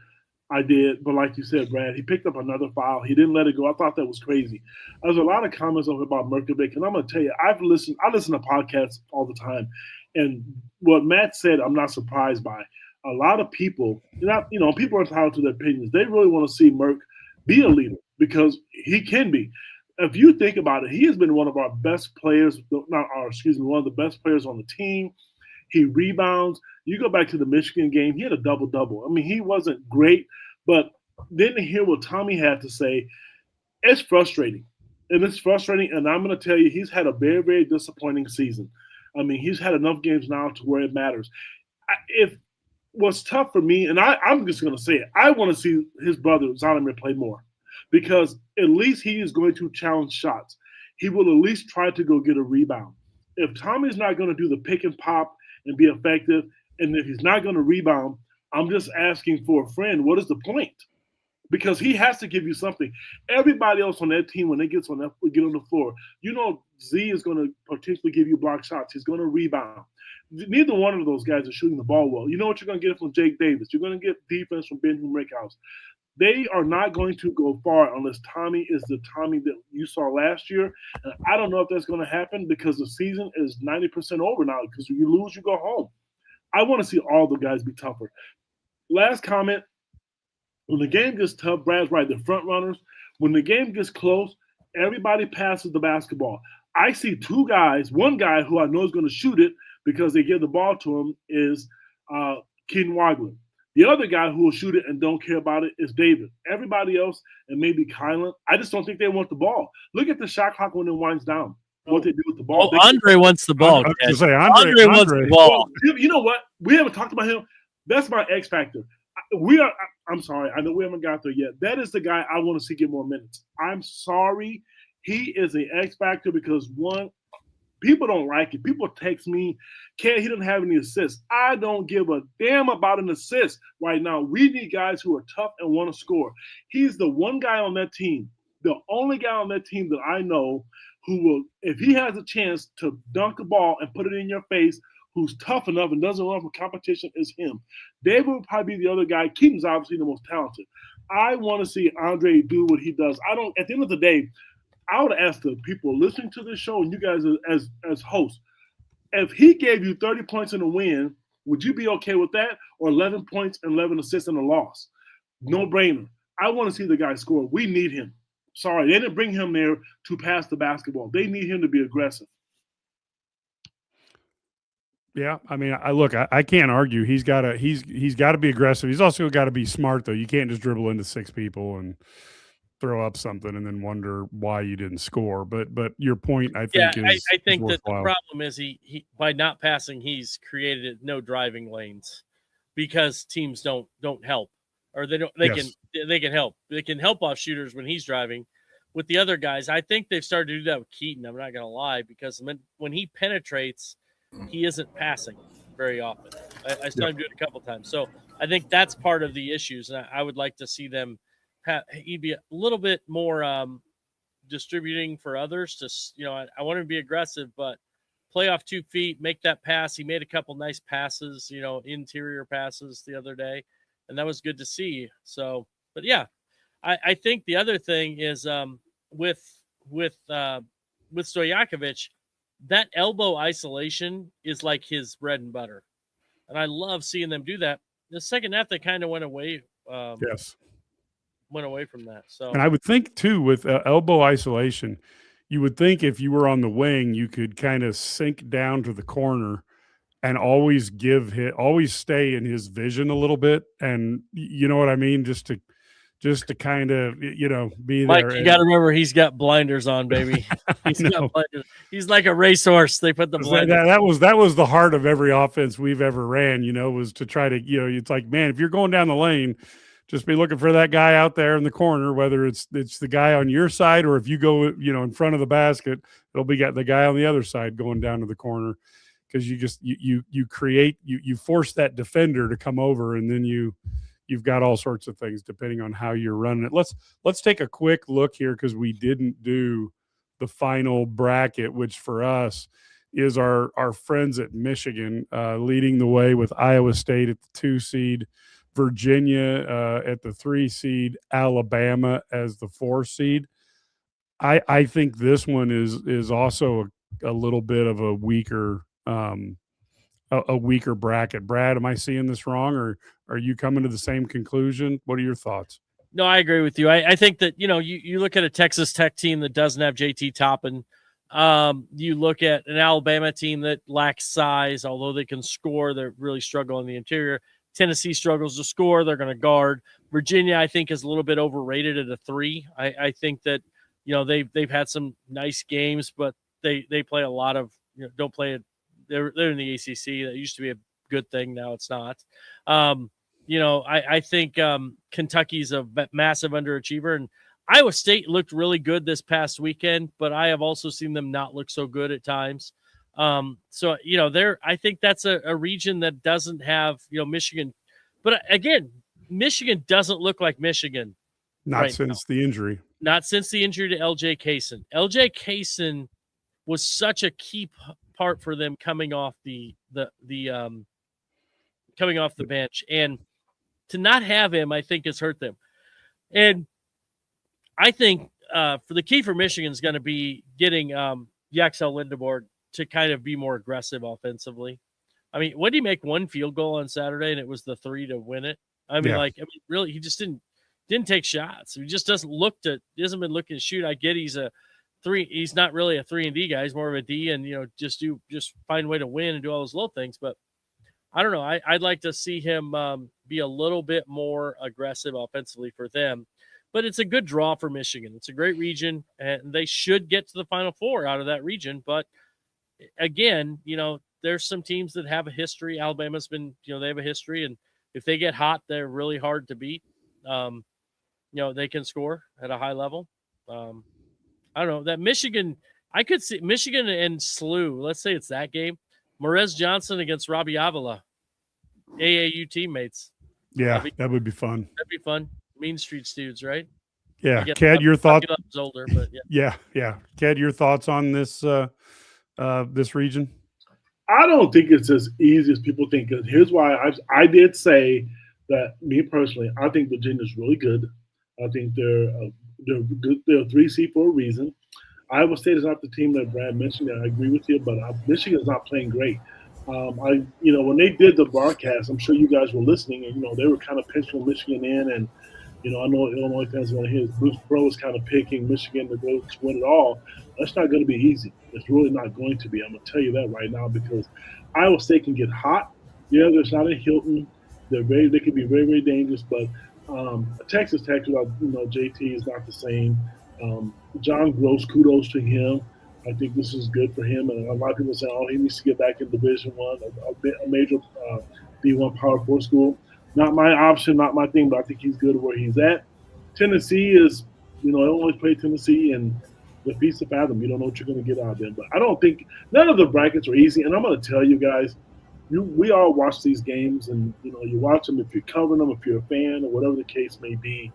I did, but like you said, Brad, he picked up another foul. He didn't let it go. I thought that was crazy. There's a lot of comments about Merkovic, and I'm going to tell you, I listen to podcasts all the time, and what Matt said, I'm not surprised by. A lot of people, people are entitled to their opinions. They really want to see Merk be a leader, because he can be. If you think about it, he has been one of our best players, one of the best players on the team. He rebounds. You go back to the Michigan game, he had a double-double. I mean, he wasn't great, but then to hear what Tommy had to say, it's frustrating. And it's frustrating, and I'm going to tell you, he's had a very, very disappointing season. I mean, he's had enough games now to where it matters. If what's tough for me, and I'm just going to say it, I want to see his brother, Zonomer, play more, because at least he is going to challenge shots. He will at least try to go get a rebound. If Tommy's not going to do the pick and pop and be effective, and if he's not going to rebound, I'm just asking for a friend. What is the point? Because he has to give you something. Everybody else on that team, when they get on the floor, Z is going to potentially give you block shots. He's going to rebound. Neither one of those guys are shooting the ball well. You know what you're going to get from Jake Davis. You're going to get defense from Benjamin Rickhouse. They are not going to go far unless Tommy is the Tommy that you saw last year. And I don't know if that's going to happen, because the season is 90% over now, because when you lose, you go home. I want to see all the guys be tougher. Last comment, when the game gets tough, Brad's right, the front runners, when the game gets close, everybody passes the basketball. I see two guys, one guy who I know is going to shoot it because they give the ball to him is Keaton Wagler. The other guy who will shoot it and don't care about it is David. Everybody else, and maybe Kylan, I just don't think they want the ball. Look at the shot clock when it winds down. What they do with the ball. Andre wants the ball. I was gonna say, Andre wants the ball. Well, you know what? We haven't talked about him. That's my X factor. I'm sorry. I know we haven't got there yet. That is the guy I want to see get more minutes. I'm sorry. He is an X factor because, one, people don't like it. People text me, he didn't have any assists. I don't give a damn about an assist right now. We need guys who are tough and want to score. He's the one guy on that team, the only guy on that team that I know who will, if he has a chance to dunk a ball and put it in your face, who's tough enough and doesn't run from competition, is him. David would probably be the other guy. Keaton's obviously the most talented. I want to see Andre do what he does. At the end of the day, I would ask the people listening to this show and you guys as hosts, if he gave you 30 points in a win, would you be okay with that? Or 11 points and 11 assists in a loss? No brainer. I want to see the guy score. We need him. Sorry, they didn't bring him there to pass the basketball. They need him to be aggressive. Yeah, I mean, I can't argue. He's got to be aggressive. He's also got to be smart, though. You can't just dribble into six people and throw up something and then wonder why you didn't score. But your point, I Yeah, think, is I think that the worthwhile. problem is he by not passing, he's created no driving lanes because teams don't help, or they Yes. can help. They can help off shooters when he's driving. With the other guys, I think they've started to do that with Keaton. I'm not going to lie, because when he penetrates, he isn't passing very often. I saw him do it a couple times. So I think that's part of the issues. And I would like to see them he'd be a little bit more distributing for others. I want him to be aggressive, but play off 2 feet, make that pass. He made a couple nice passes, interior passes the other day, and that was good to see. So, but yeah, I think the other thing is with Stojakovic, that elbow isolation is like his bread and butter, and I love seeing them do that. The second half, they kind of went away. Yes. Went away from that. So, And I would think too, with elbow isolation, you would think if you were on the wing, you could kind of sink down to the corner and always always stay in his vision a little bit, and you know what I mean, just to kind of be Mike, there. you got to remember he's got blinders on, baby. He's got blinders. He's like a racehorse. They put the blinders. That was the heart of every offense we've ever ran. Was to try to it's like, man, if you're going down the lane, just be looking for that guy out there in the corner, whether it's the guy on your side, or if you go in front of the basket, it'll be the guy on the other side going down to the corner, because you create you force that defender to come over, and then you've got all sorts of things depending on how you're running it. Let's take a quick look here, because we didn't do the final bracket, which for us is our friends at Michigan leading the way with Iowa State at the 2 seed, Virginia at the 3 seed, Alabama as the 4 seed. I think this one is also a little bit of a weaker weaker bracket. Brad, am I seeing this wrong, or are you coming to the same conclusion? What are your thoughts? No, I agree with you. I think that, you look at a Texas Tech team that doesn't have JT Toppin. You look at an Alabama team that lacks size, although they can score, they really struggle in the interior. Tennessee struggles to score, they're going to guard. Virginia, I think, is a little bit overrated at a 3. I think that, they've had some nice games, but they play a lot of, don't play it. They're in the ACC. That used to be a good thing. Now it's not. I think Kentucky's a massive underachiever, and Iowa State looked really good this past weekend, but I have also seen them not look so good at times. I think that's a region that doesn't have, Michigan. But again, Michigan doesn't look like Michigan. Not since the injury. Not since the injury to LJ Kaysen. LJ Kaysen was such a key part for them coming off the bench, and to not have him, I think, has hurt them. And I think for the key for Michigan is going to be getting Yaxel Lindeborg to kind of be more aggressive offensively. I mean, what did he make? 1 field goal on Saturday, and it was the 3 to win it. Really, he just didn't take shots. He just hasn't been looking to shoot. I get he's a 3. He's not really a 3-and-D guy. He's more of a D, and just find a way to win and do all those little things. But I don't know. I'd like to see him be a little bit more aggressive offensively for them. But it's a good draw for Michigan. It's a great region, and they should get to the Final Four out of that region. But again, there's some teams that have a history. Alabama's been, they have a history, and if they get hot, they're really hard to beat. They can score at a high level. I don't know that Michigan. I could see Michigan and SLU. Let's say it's that game. Morez Johnson against Robbie Avila, AAU teammates. Yeah, that would be fun. That'd be fun. Mean Streets dudes, right? Yeah, Ked, your thoughts? Older, but yeah. Yeah. Ked, your thoughts on this this region? I don't think it's as easy as people think. Because here's why I did say that. Me personally, I think Virginia's really good. I think they're good. They're a 3 seed for a reason. Iowa State is not the team that Brad mentioned. I agree with you, but Michigan is not playing great. When they did the broadcast, I'm sure you guys were listening, and they were kind of penciling Michigan in, and I know Illinois fans want to hear Bruce Pearl is kind of picking Michigan to go to win it all. That's not going to be easy. It's really not going to be. I'm going to tell you that right now, because Iowa State can get hot. Yeah, there's not a Hilton. They can be very, very dangerous, but Texas Tech, JT is not the same. John Gross, kudos to him. I think this is good for him. And a lot of people say, oh, he needs to get back in Division One, a major D1 Power 4 school. Not my option, not my thing, but I think he's good where he's at. Tennessee is, Illinois played Tennessee, and the feast of fathom. You don't know what you're going to get out of them. But I don't think none of the brackets are easy. And I'm going to tell you guys, we all watch these games, and you watch them if you're covering them, if you're a fan, or whatever the case may be.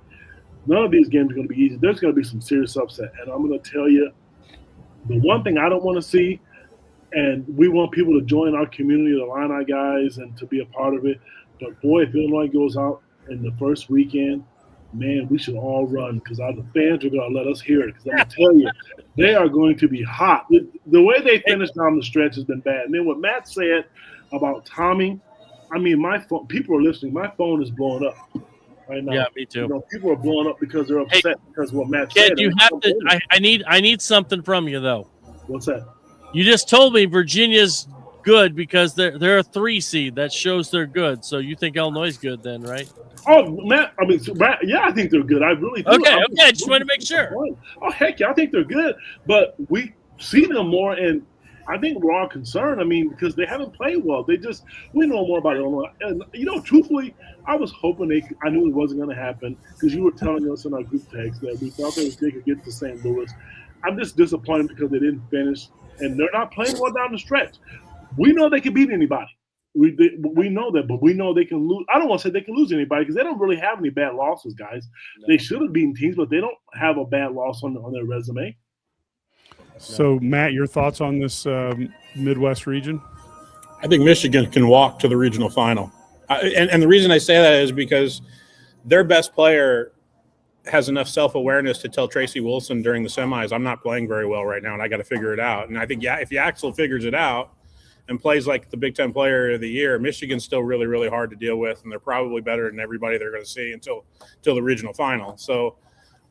None of these games are going to be easy. There's going to be some serious upset, and I'm going to tell you, the one thing I don't want to see, and we want people to join our community, the Illini guys, and to be a part of it. But boy, if Illinois goes out in the first weekend, man, we should all run because the fans are going to let us hear it. Because I'm going to tell you, they are going to be hot. The way they finished down the stretch has been bad. And then what Matt said about Tommy, I mean, my phone. People are listening. My phone is blowing up right now. Yeah, me too. People are blowing up because they're upset because of what Matt said. You have to. I need something from you though. What's that? You just told me Virginia's good because they're a 3 seed. That shows they're good. So you think Illinois is good then, right? Oh, Matt, yeah, I think they're good. I really do. Okay, I just wanted to make sure. Oh, heck yeah, I think they're good. But we see them more, and I think we're all concerned. I mean, because they haven't played well. We know more about Illinois. And, truthfully, I was hoping I knew it wasn't going to happen because you were telling us in our group text that we thought they could get to St. Louis. I'm just disappointed because they didn't finish, and they're not playing well down the stretch. We know they can beat anybody. We know that, but we know they can lose. I don't want to say they can lose anybody because they don't really have any bad losses, guys. No. They should have beaten teams, but they don't have a bad loss on their resume. So, Matt, your thoughts on this Midwest region? I think Michigan can walk to the regional final. And the reason I say that is because their best player has enough self-awareness to tell Tracy Wilson during the semis, I'm not playing very well right now, and I got to figure it out. And I think, if Yaxel figures it out and plays like the Big Ten Player of the Year, Michigan's still really, really hard to deal with, and they're probably better than everybody they're going to see until the regional final. So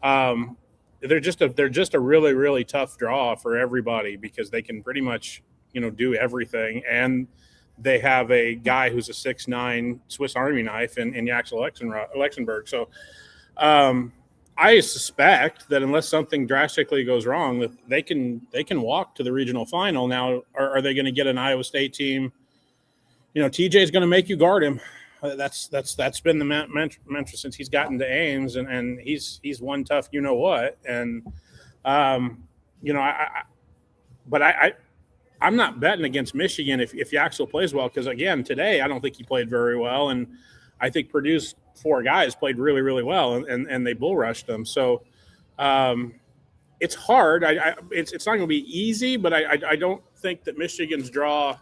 they're just a really, really tough draw for everybody because they can pretty much do everything, and they have a guy who's a 6'9" Swiss Army knife in Yaxel Lexenberg. So I suspect that unless something drastically goes wrong, that they can walk to the regional final. Now, are they going to get an Iowa State team? TJ is going to make you guard him. That's been the mantra since he's gotten to Ames, and he's one tough what. And I'm not betting against Michigan if Yaxel plays well because again today I don't think he played very well, and I think Purdue's 4 guys played really, really well, and they bull rushed them. So it's hard. It's not going to be easy, but I don't think that Michigan's draw.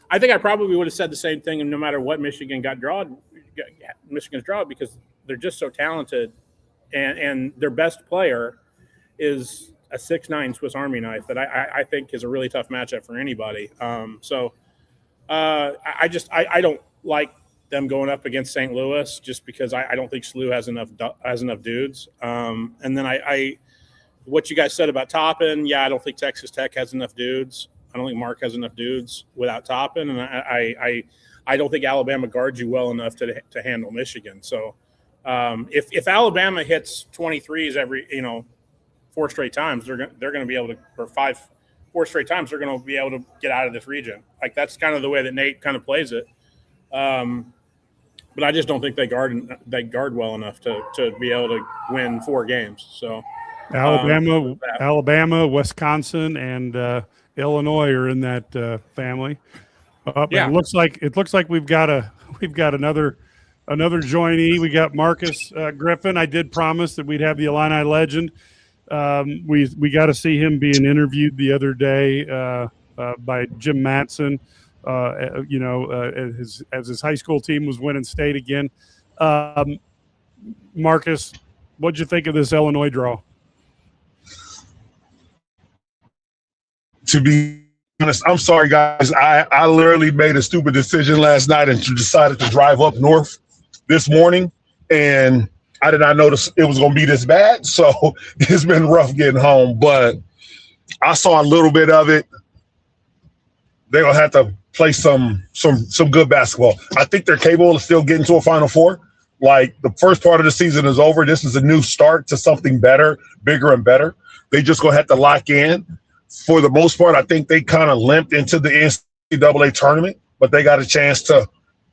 I think I probably would have said the same thing, and no matter what Michigan's draw, because they're just so talented, and their best player is a 6'9" Swiss Army knife that I think is a really tough matchup for anybody. I don't like them going up against St. Louis just because I don't think SLU has enough dudes. And then what you guys said about Toppin, I don't think Texas Tech has enough dudes. I don't think Mark has enough dudes without Toppin, and I don't think Alabama guards you well enough to handle Michigan. So if Alabama hits 23s every 4 straight times, they're going to be able to, or 4 straight times, they're going to be able to get out of this region. Like that's kind of the way that Nate kind of plays it. But I just don't think they guard well enough to be able to win 4 games. So Alabama, Wisconsin, and Illinois are in that family. It looks like we've got another joinee. We got Marcus Griffin. I did promise that we'd have the Illini legend. We got to see him being interviewed the other day by Jim Matson. As his high school team was winning state again. Marcus, what'd you think of this Illinois draw? To be honest, I'm sorry, guys. I literally made a stupid decision last night and decided to drive up north this morning, and I did not notice it was going to be this bad. So it's been rough getting home, but I saw a little bit of it. They're going to have to play some good basketball. I think they're capable of still getting to a Final Four, Like the first part of the season is over. This is a new start to something better, bigger and better. They just gonna have to lock in. For the most part, I think they kind of limped into the NCAA tournament, but they got a chance to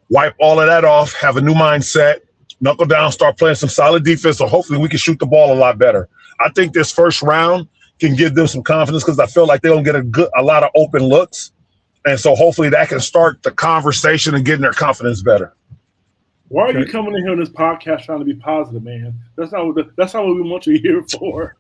wipe all of that off, have a new mindset, knuckle down, start playing some solid defense, so hopefully we can shoot the ball a lot better. I think this first round can give them some confidence because I feel like they don't get a lot of open looks. And so hopefully that can start the conversation and getting their confidence better. Why are you coming in here on this podcast trying to be positive, man? That's not what we want you here for.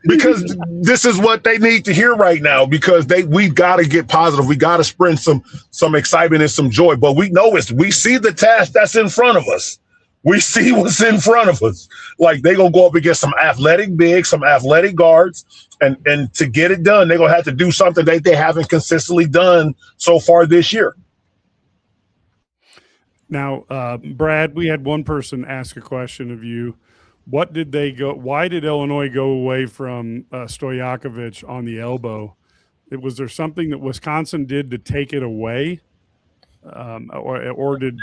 Because this is what they need to hear right now. Because we've got to get positive. We got to spread some excitement and some joy. But we know we see the task that's in front of us. We see what's in front of us. Like they're gonna go up against some athletic bigs, some athletic guards, and to get it done, they're gonna have to do something that they haven't consistently done so far this year. Now, Brad, we had one person ask a question of you. Why did Illinois go away from Stojakovic on the elbow? Was there something that Wisconsin did to take it away? Or did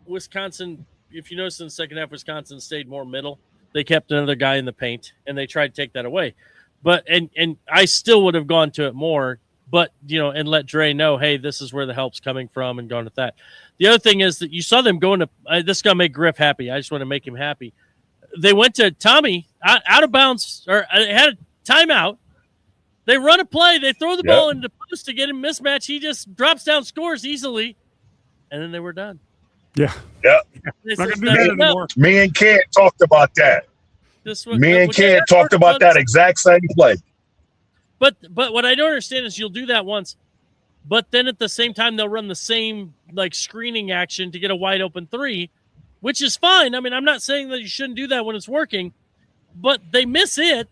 Wisconsin, if you notice in the second half, Wisconsin stayed more middle. They kept another guy in the paint, and they tried to take that away. But and I still would have gone to it more, but and let Dre know, hey, this is where the help's coming from, and gone with that. The other thing is that you saw them going to this is gonna make Griff happy. I just want to make him happy. They went to Tommy out of bounds, or had a timeout. They run a play. They throw the ball into post to get him mismatch. He just drops down, scores easily, and then they were done. Yeah. Me and Kent talked about that. Me and Kent talked about that exact same play. But what I don't understand is you'll do that once, but then at the same time they'll run the same screening action to get a wide open three, which is fine. I mean, I'm not saying that you shouldn't do that when it's working, but they miss it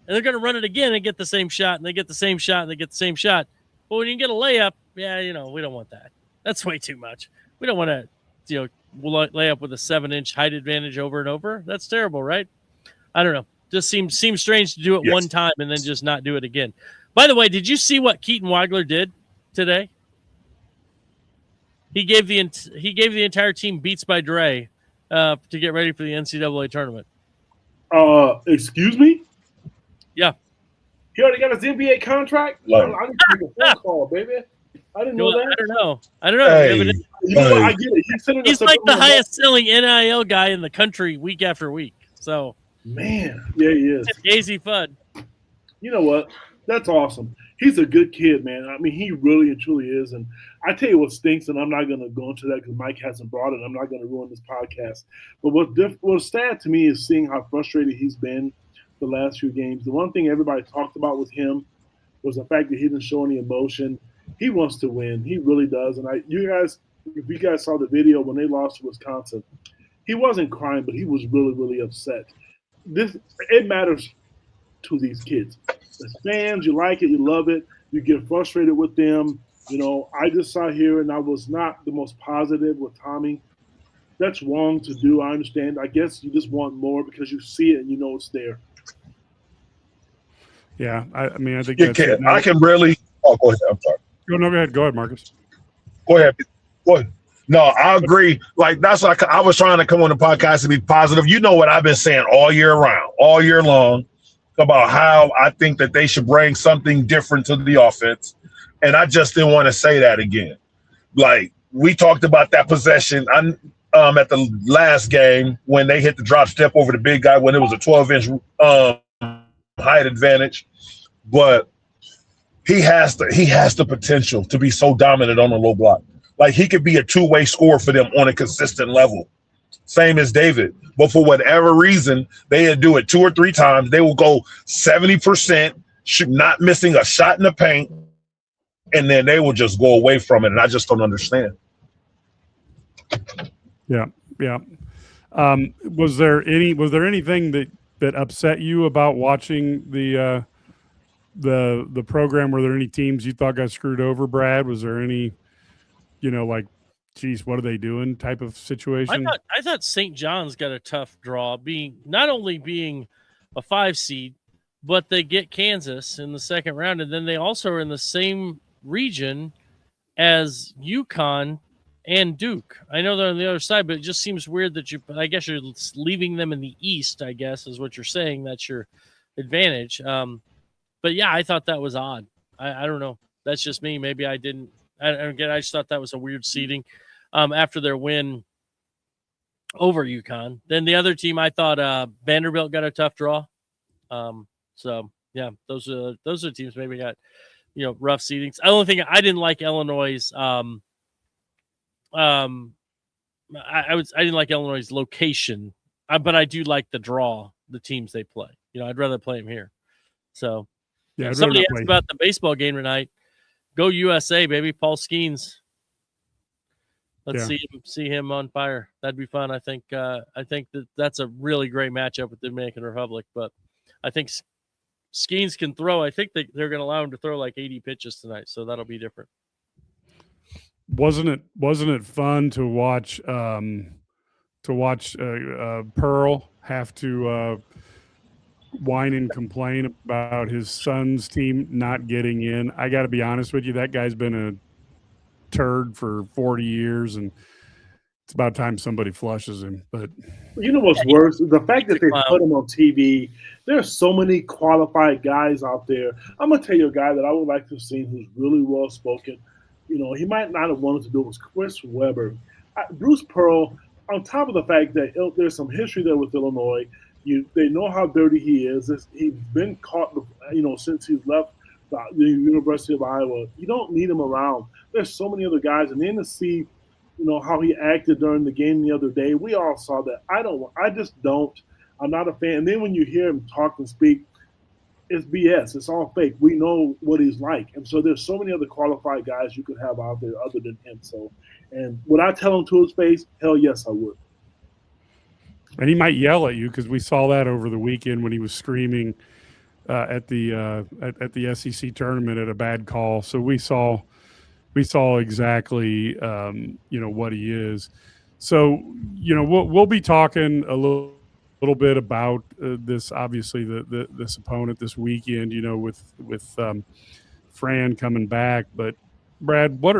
and they're going to run it again and get the same shot, and they get the same shot, and they get the same shot. But when you get a layup, we don't want that. That's way too much. We don't want to, lay up with a 7-inch height advantage over and over. That's terrible, right? I don't know. Just seems strange to do it one time and then just not do it again. By the way, did you see what Keaton Wagler did today? He gave the entire team beats by Dre to get ready for the NCAA tournament. Excuse me? Yeah. He already got his NBA contract? I didn't make a phone call, baby. I didn't know that. I don't know. Hey, I get it. He's like the highest selling NIL guy in the country week after week. So, man, yeah, he is. Easy fun. You know what? That's awesome. He's a good kid, man. I mean, he really and truly is. And I tell you what stinks, and I'm not going to go into that because Mike hasn't brought it. I'm not going to ruin this podcast. But what's sad to me is seeing how frustrated he's been the last few games. The one thing everybody talked about with him was the fact that he didn't show any emotion. He wants to win. He really does. And if you guys saw the video when they lost to Wisconsin, he wasn't crying, but he was really, really upset. It matters to these kids. As fans, you like it, you love it, you get frustrated with them. I just sat here and I was not the most positive with Tommy. That's wrong to do. I understand. I guess you just want more because you see it and you know it's there. Yeah, I think that's it. I can really. Oh, go ahead. I'm sorry. Go ahead. Go ahead, Marcus. Go ahead. No, I agree. That's why I was trying to come on the podcast to be positive. You know what I've been saying all year long, about how I think that they should bring something different to the offense. And I just didn't want to say that again. We talked about that possession at the last game when they hit the drop step over the big guy when it was a 12-inch height advantage. But he has the potential to be so dominant on the low block. He could be a two-way scorer for them on a consistent level. Same as David. But for whatever reason, they would do it 2 or 3 times. They will go 70%, not missing a shot in the paint, and then they will just go away from it. And I just don't understand. Yeah. Was there anything that upset you about watching the program? Were there any teams you thought got screwed over, Brad? Was there any, geez, what are they doing type of situation? I thought St. John's got a tough draw, not only being a 5 seed, but they get Kansas in the second round, and then they also are in the same region as UConn and Duke. I know they're on the other side, but it just seems weird that I guess you're leaving them in the East, I guess, is what you're saying. That's your advantage. But yeah, I thought that was odd. I don't know. That's just me. Maybe I didn't. Again, I just thought that was a weird seeding after their win over UConn. Then the other team, I thought Vanderbilt got a tough draw. So yeah, those are teams maybe got rough seedings. The only thing I didn't like Illinois'. I didn't like Illinois' location, but I do like the draw, the teams they play. I'd rather play them here. So yeah, somebody asked about the baseball game tonight. Go USA, baby. Paul Skeens. Let's see him on fire. That'd be fun. I think that's a really great matchup with the Dominican Republic. But I think Skeens can throw. I think they're going to allow him to throw like 80 pitches tonight, so that'll be different. Wasn't it fun to watch Pearl have to whine and complain about his son's team not getting in? I got to be honest with you, that guy's been a turd for 40 years, and it's about time somebody flushes him. But you know what's worse? The fact that they put him on TV. There's so many qualified guys out there. I'm gonna tell you a guy that I would like to see who's really well spoken. He might not have wanted to do it, was Chris Webber. Bruce Pearl, on top of the fact that there's some history there with Illinois, they know how dirty he is. He's been caught, since he's left the University of Iowa. You don't need him around. There's so many other guys. And then to see, how he acted during the game the other day, we all saw that. I'm not a fan. And then when you hear him talk and speak, it's BS. It's all fake. We know what he's like. And so there's so many other qualified guys you could have out there other than him. So, and would I tell him to his face? Hell yes, I would. And he might yell at you, because we saw that over the weekend when he was screaming at the SEC tournament at a bad call. So we saw exactly what he is. So we'll be talking a little bit about this, obviously this opponent this weekend, with Fran coming back. But Brad, what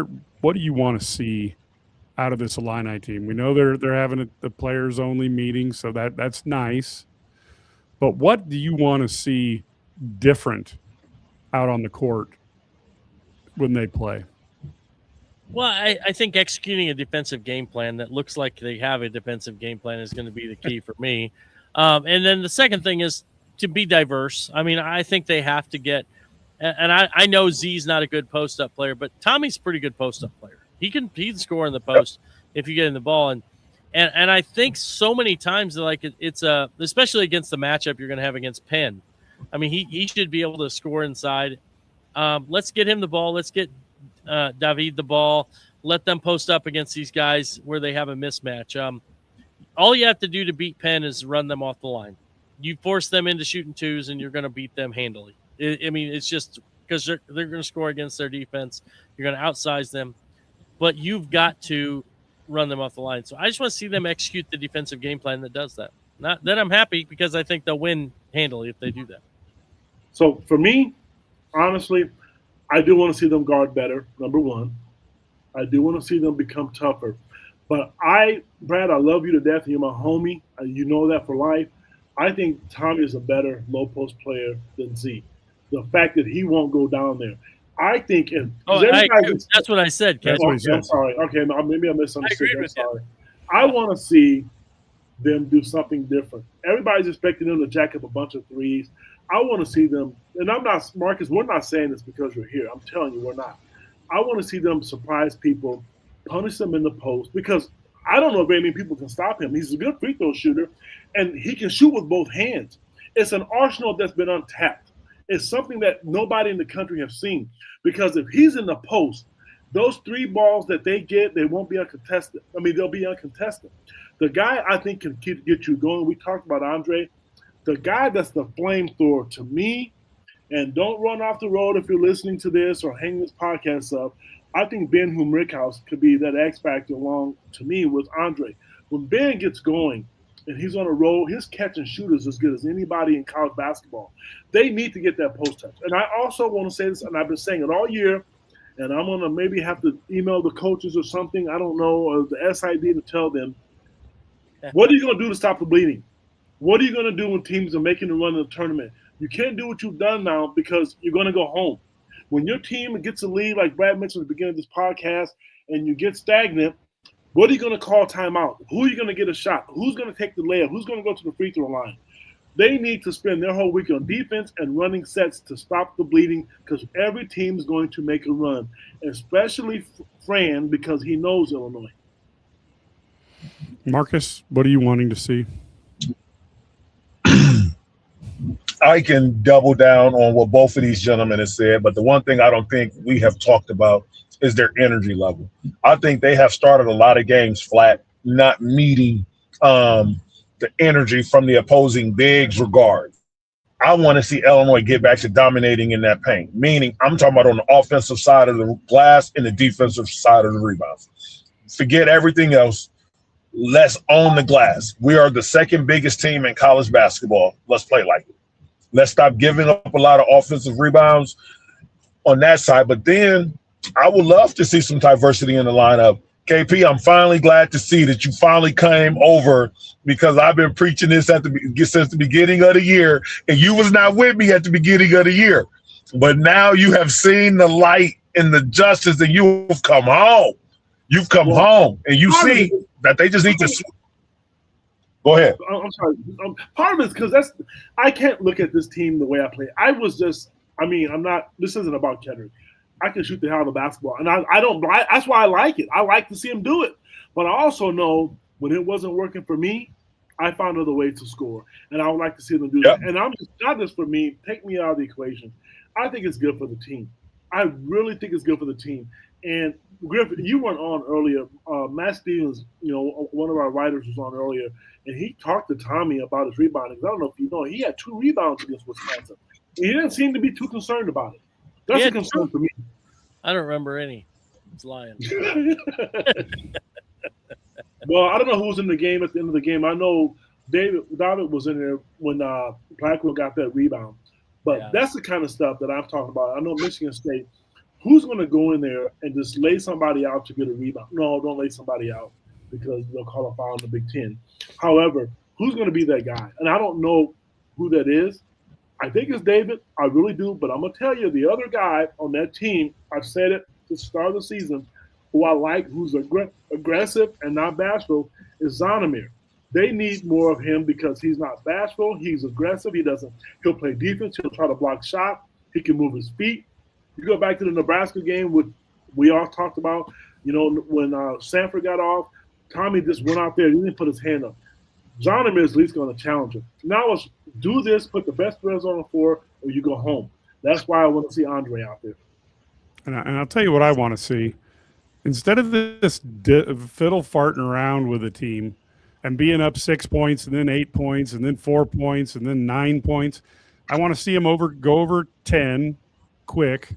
do you want to see out of this Illini team? We know they're having the players only meeting, so that's nice. But what do you want to see different out on the court when they play? Well, I think executing a defensive game plan that looks like they have a defensive game plan is going to be the key for me. And then the second thing is to be diverse. I mean, I think they have to get – and I know Z's not a good post-up player, but Tommy's a pretty good post-up player. He can score in the post if you get in the ball. And I think so many times, like it's especially against the matchup you're going to have against Penn. I mean, he should be able to score inside. Let's get him the ball. Let's get David the ball. Let them post up against these guys where they have a mismatch. All you have to do to beat Penn is run them off the line. You force them into shooting twos, and you're going to beat them handily. It's just because they're going to score against their defense. You're going to outsize them, but you've got to run them off the line. So I just want to see them execute the defensive game plan that does that. Not that I'm happy, because I think they'll win handily if they do that. So for me, honestly, I do want to see them guard better, number one. I do want to see them become tougher. But Brad, I love you to death, and you're my homie. You know that for life. I think Tommy is a better low post player than Z. The fact that he won't go down there. I think if that's what I said, Ken. I'm sorry. Okay, maybe I misunderstood. I'm sorry. I want to see them do something different. Everybody's expecting them to jack up a bunch of threes. I want to see them, and I'm not, Marcus, we're not saying this because you're here. I'm telling you, we're not. I want to see them surprise people, punish them in the post, because I don't know if any people can stop him. He's a good free throw shooter, and he can shoot with both hands. It's an arsenal that's been untapped. It's something that nobody in the country has seen, because if he's in the post, those three balls that they get, they won't be uncontested. I mean, they'll be uncontested. The guy I think can get you going. We talked about Andre. The guy that's the flamethrower to me, and don't run off the road if you're listening to this or hang this podcast up, I think Ben Humrickhouse could be that X factor along, to me, with Andre. When Ben gets going and he's on a roll, his catch and shoot is as good as anybody in college basketball. They need to get that post touch. And I also want to say this, and I've been saying it all year, And I'm going to maybe have to email the coaches or something, I don't know, or the SID to tell them, what are you going to do to stop the bleeding? What are you going to do when teams are making a run in the tournament? You can't do what you've done now because you're going to go home. When your team gets a lead, like Brad mentioned at the beginning of this podcast, and you get stagnant, what are you going to call timeout? Who are you going to get a shot? Who's going to take the layup? Who's going to go to the free throw line? They need to spend their whole week on defense and running sets to stop the bleeding because every team is going to make a run, especially Fran because he knows Illinois. Marcus, what are you wanting to see? I can double down on what both of these gentlemen have said, but the one thing I don't think we have talked about is their energy level. I think they have started a lot of games flat, not meeting the energy from the opposing bigs regard. I want to see Illinois get back to dominating in that paint, meaning I'm talking about on the offensive side of the glass and the defensive side of the rebounds. Forget everything else. Let's own the glass. We are the second biggest team in college basketball. Let's play like it. Let's stop giving up a lot of offensive rebounds on that side. But then I would love to see some diversity in the lineup. KP, I'm finally glad to see that you finally came over because I've been preaching this since the beginning of the year, and you was not with me at the beginning of the year. But now you have seen the light and the justice, and you've come home. You've come home, and you see that they just need to – go ahead. I'm sorry. Part of it is because I can't look at this team the way I play. I'm not – this isn't about Kettering. I can shoot the hell out of basketball, and I don't. That's why I like it. I like to see him do it, but I also know when it wasn't working for me, I found other ways to score, and I would like to see them do that. And I'm just not just for me. Take me out of the equation. I think it's good for the team. I really think it's good for the team. And Griffin, you weren't on earlier. Matt Stevens, one of our writers was on earlier, and he talked to Tommy about his rebounding. I don't know if you know, he had 2 rebounds against Wisconsin. He didn't seem to be too concerned about it. That's a concern for me. I don't remember any. It's lying. Well, I don't know who was in the game at the end of the game. I know David was in there when Blackwell got that rebound. But that's the kind of stuff that I'm talking about. I know Michigan State, who's going to go in there and just lay somebody out to get a rebound? No, don't lay somebody out because they'll call a foul in the Big Ten. However, who's going to be that guy? And I don't know who that is. I think it's David. I really do. But I'm going to tell you, the other guy on that team, I've said it to the start of the season, who I like, who's aggressive and not bashful, is Zonomer. They need more of him because he's not bashful. He's aggressive. He'll play defense. He'll try to block shot. He can move his feet. You go back to the Nebraska game, which we all talked about, when Sanford got off, Tommy just went out there. He didn't put his hand up. Zonomer is at least going to challenge him. Now let's do this, put the best players on the floor, or you go home. That's why I want to see Andre out there. And I'll tell you what I want to see. Instead of this fiddle farting around with a team and being up 6 points and then 8 points and then 4 points and then 9 points, I want to see them go over 10 quick,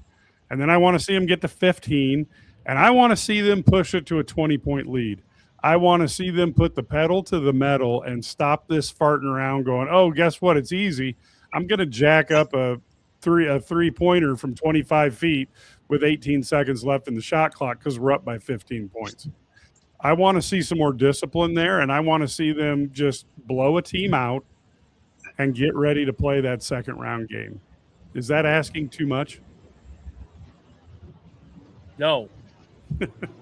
and then I want to see them get to 15, and I want to see them push it to a 20-point lead. I want to see them put the pedal to the metal and stop this farting around going, oh, guess what? It's easy. I'm going to jack up a three-pointer from 25 feet with 18 seconds left in the shot clock because we're up by 15 points. I want to see some more discipline there, and I want to see them just blow a team out and get ready to play that second-round game. Is that asking too much? No,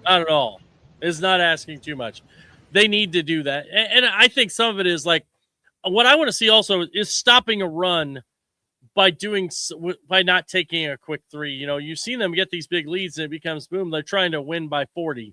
not at all. It's not asking too much. They need to do that. And I think some of it is like what I want to see also is stopping a run by not taking a quick three. You've seen them get these big leads and it becomes boom. They're trying to win by 40,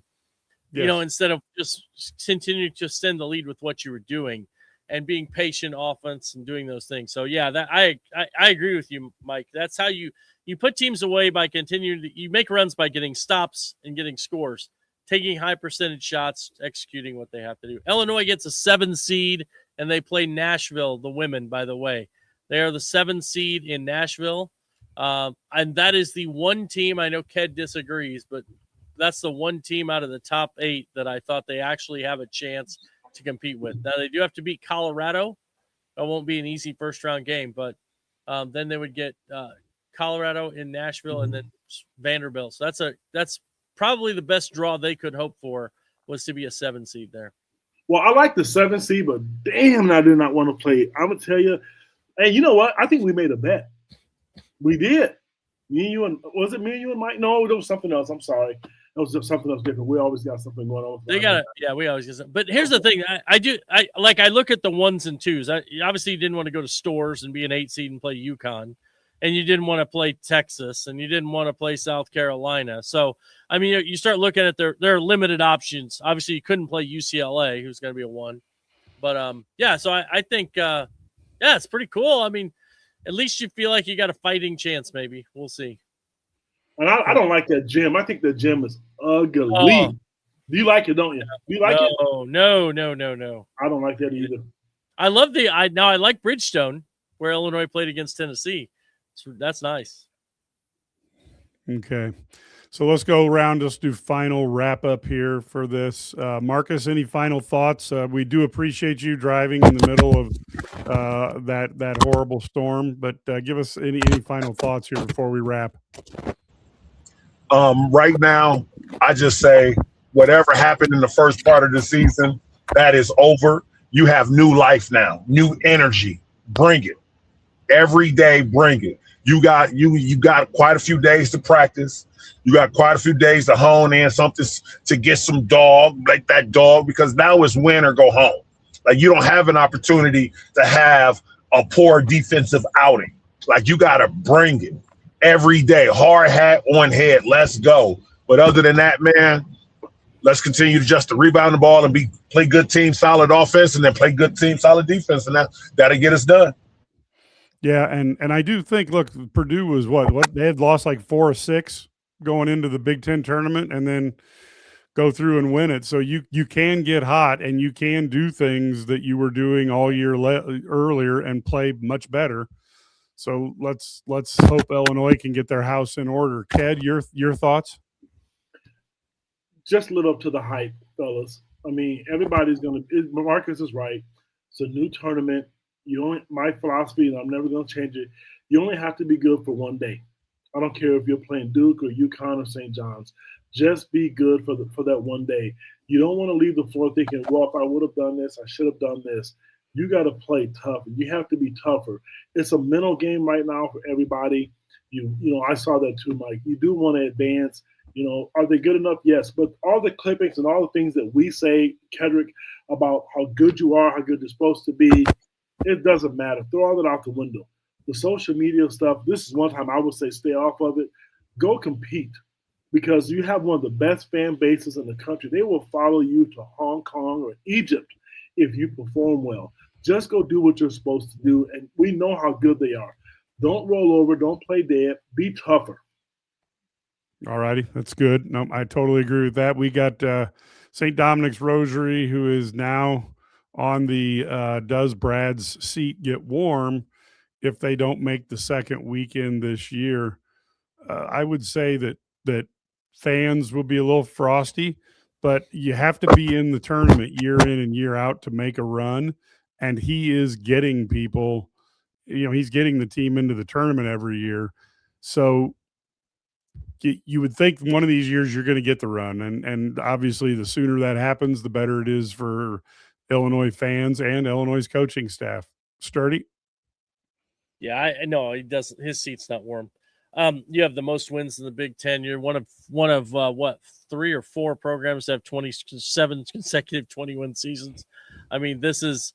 yes. Instead of just continuing to extend the lead with what you were doing and being patient offense and doing those things. So yeah, that I agree with you, Mike. That's how you put teams away by you make runs by getting stops and getting scores. Taking high percentage shots, executing what they have to do. Illinois gets a 7 seed, and they play Nashville, the women, by the way. They are the 7 seed in Nashville, and that is the one team, I know Ked disagrees, but that's the one team out of the top 8 that I thought they actually have a chance to compete with. Now, they do have to beat Colorado. That won't be an easy first-round game, but then they would get Colorado in Nashville and then Vanderbilt. So that's probably the best draw they could hope for, was to be a 7 seed there. Well, I like the 7 seed, but damn, I did not want to play. I'm gonna tell you, and you know what? I think we made a bet. We did. Me and you and was it me and you and Mike? No, there was something else. I'm sorry. It was just something else different. We always got something going on. They got it. Yeah, we always get something. But here's the thing. I look at the 1s and 2s. Obviously you didn't want to go to Stores and be an 8 seed and play UConn. And you didn't want to play Texas, and you didn't want to play South Carolina. So, I mean, you start looking at there are limited options. Obviously, you couldn't play UCLA, who's going to be a 1. But, yeah, so I think, it's pretty cool. I mean, at least you feel like you got a fighting chance, maybe. We'll see. And I don't like that gym. I think that gym is ugly. Oh. Do you like it, don't you? Do you like it? No. I don't like that either. I love I like Bridgestone, where Illinois played against Tennessee. So that's nice. Okay. So let's go around. Let's do final wrap up here for this. Marcus, any final thoughts? We do appreciate you driving in the middle of that horrible storm, but give us any final thoughts here before we wrap. Right now, I just say whatever happened in the first part of the season, that is over. You have new life now, new energy. Bring it. Every day, bring it. You got quite a few days to practice. You got quite a few days to hone in something to get some dog, like that dog, because now it's win or go home. Like, you don't have an opportunity to have a poor defensive outing. Like, you got to bring it every day. Hard hat on head. Let's go. But other than that, man, let's continue to just to rebound the ball and play good team, solid offense, and then play good team, solid defense, and that'll get us done. Yeah, and I do think, look, Purdue was what they had lost like 4 or 6 going into the Big Ten tournament, and then go through and win it. So you can get hot, and you can do things that you were doing all year earlier and play much better. So let's hope Illinois can get their house in order. Ted, your thoughts? Just live up to the hype, fellas. I mean, everybody's gonna. Marcus is right. It's a new tournament. My philosophy, and I'm never going to change it, you only have to be good for one day. I don't care if you're playing Duke or UConn or St. John's. Just be good for that one day. You don't want to leave the floor thinking, well, if I would have done this, I should have done this. You got to play tough. You have to be tougher. It's a mental game right now for everybody. I saw that too, Mike. You do want to advance. Are they good enough? Yes. But all the clippings and all the things that we say, Kedrick, about how good you are, how good you're supposed to be, it doesn't matter. Throw all that out the window. The social media stuff, this is one time I would say stay off of it. Go compete, because you have one of the best fan bases in the country. They will follow you to Hong Kong or Egypt if you perform well. Just go do what you're supposed to do, and we know how good they are. Don't roll over. Don't play dead. Be tougher. All righty. That's good. No, I totally agree with that. We got St. Dominic's Rosary, who is now on the does Brad's seat get warm if they don't make the second weekend this year. I would say that fans will be a little frosty, but you have to be in the tournament year in and year out to make a run. And he is getting people, he's getting the team into the tournament every year. So you would think one of these years you're going to get the run. And obviously the sooner that happens, the better it is for Illinois fans and Illinois' coaching staff. Sturdy? Yeah, I know he doesn't. His seat's not warm. You have the most wins in the Big Ten. You're one of what, 3 or 4 programs that have 27 consecutive 20-win seasons. I mean, this is,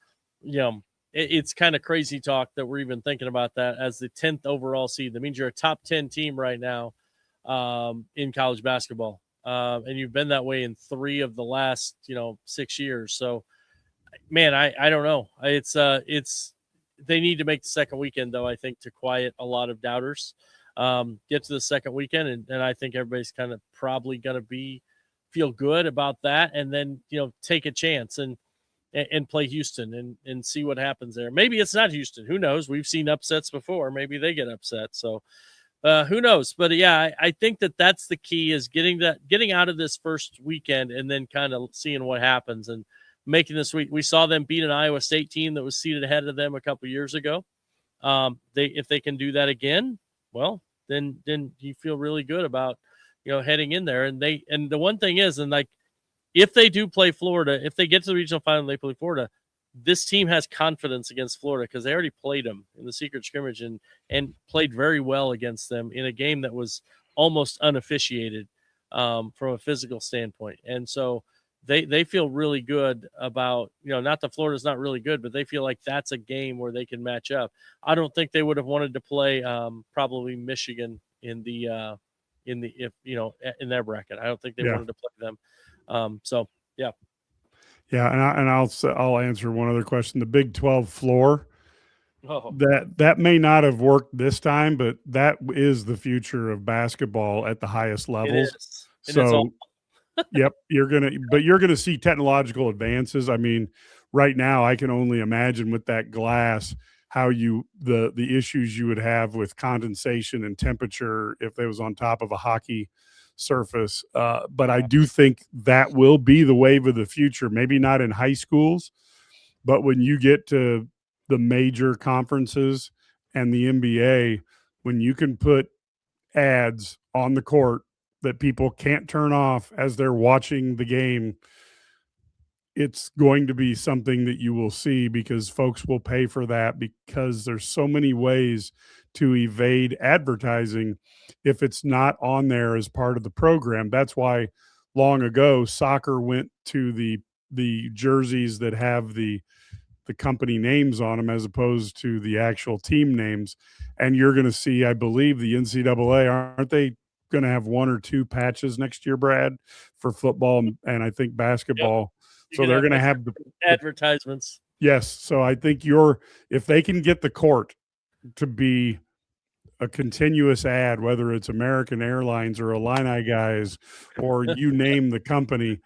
it's kind of crazy talk that we're even thinking about that as the 10th overall seed. That means you're a top 10 team right now in college basketball, and you've been that way in 3 of the last 6 years. So, man, I don't know. It's they need to make the second weekend, though, I think, to quiet a lot of doubters. Get to the second weekend, and I think everybody's kind of probably going to feel good about that, and then take a chance and play Houston and see what happens there. Maybe it's not Houston. Who knows? We've seen upsets before. Maybe they get upset. So who knows? But yeah, I think that's the key, is getting out of this first weekend and then kind of seeing what happens and making this week. We saw them beat an Iowa State team that was seated ahead of them a couple years ago. If they can do that again, well, then you feel really good about, heading in there. And the one thing is, and like, if they do play Florida, if they get to the regional final and they play Florida, this team has confidence against Florida because they already played them in the secret scrimmage and played very well against them in a game that was almost unofficiated from a physical standpoint. And so they feel really good about, not that Florida's not really good, but they feel like that's a game where they can match up. I don't think they would have wanted to play probably Michigan in their bracket. I don't think they wanted to play them. So yeah. Yeah, and I'll answer one other question. The Big 12 floor, that may not have worked this time, but that is the future of basketball at the highest levels. It is. So, yep, you're gonna see technological advances. I mean, right now, I can only imagine with that glass how the issues you would have with condensation and temperature if it was on top of a hockey surface. But I do think that will be the wave of the future. Maybe not in high schools, but when you get to the major conferences and the NBA, when you can put ads on the court that people can't turn off as they're watching the game, it's going to be something that you will see because folks will pay for that because there's so many ways to evade advertising if it's not on there as part of the program. That's why long ago soccer went to the jerseys that have the company names on them as opposed to the actual team names. And you're going to see, I believe, the NCAA, aren't they going to have 1 or 2 patches next year, Brad, for football and I think basketball? Yep. So they're going to have the advertisements. Yes. So I think if they can get the court to be a continuous ad, whether it's American Airlines or Illini guys, or you name the company,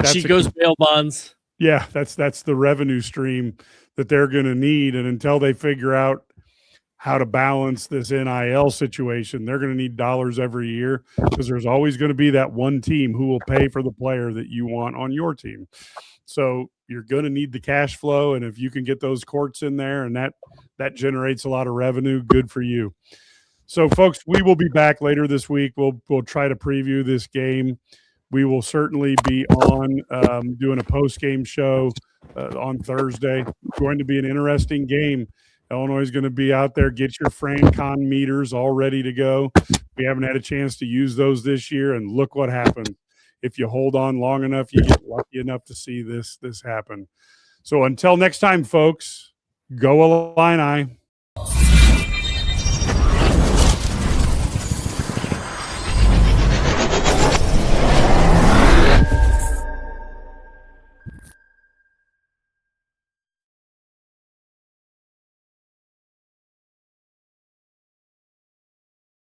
Chico's bail bonds. Yeah, that's the revenue stream that they're going to need. And until they figure out how to balance this NIL situation, they're going to need dollars every year because there's always going to be that one team who will pay for the player that you want on your team. So you're going to need the cash flow. And if you can get those courts in there and that generates a lot of revenue, good for you. So folks, we will be back later this week. We'll try to preview this game. We will certainly be on doing a post-game show on Thursday. It's going to be an interesting game. Illinois is going to be out there. Get your FranCon meters all ready to go. We haven't had a chance to use those this year, and look what happened. If you hold on long enough, you get lucky enough to see this happen. So until next time, folks, go Illini.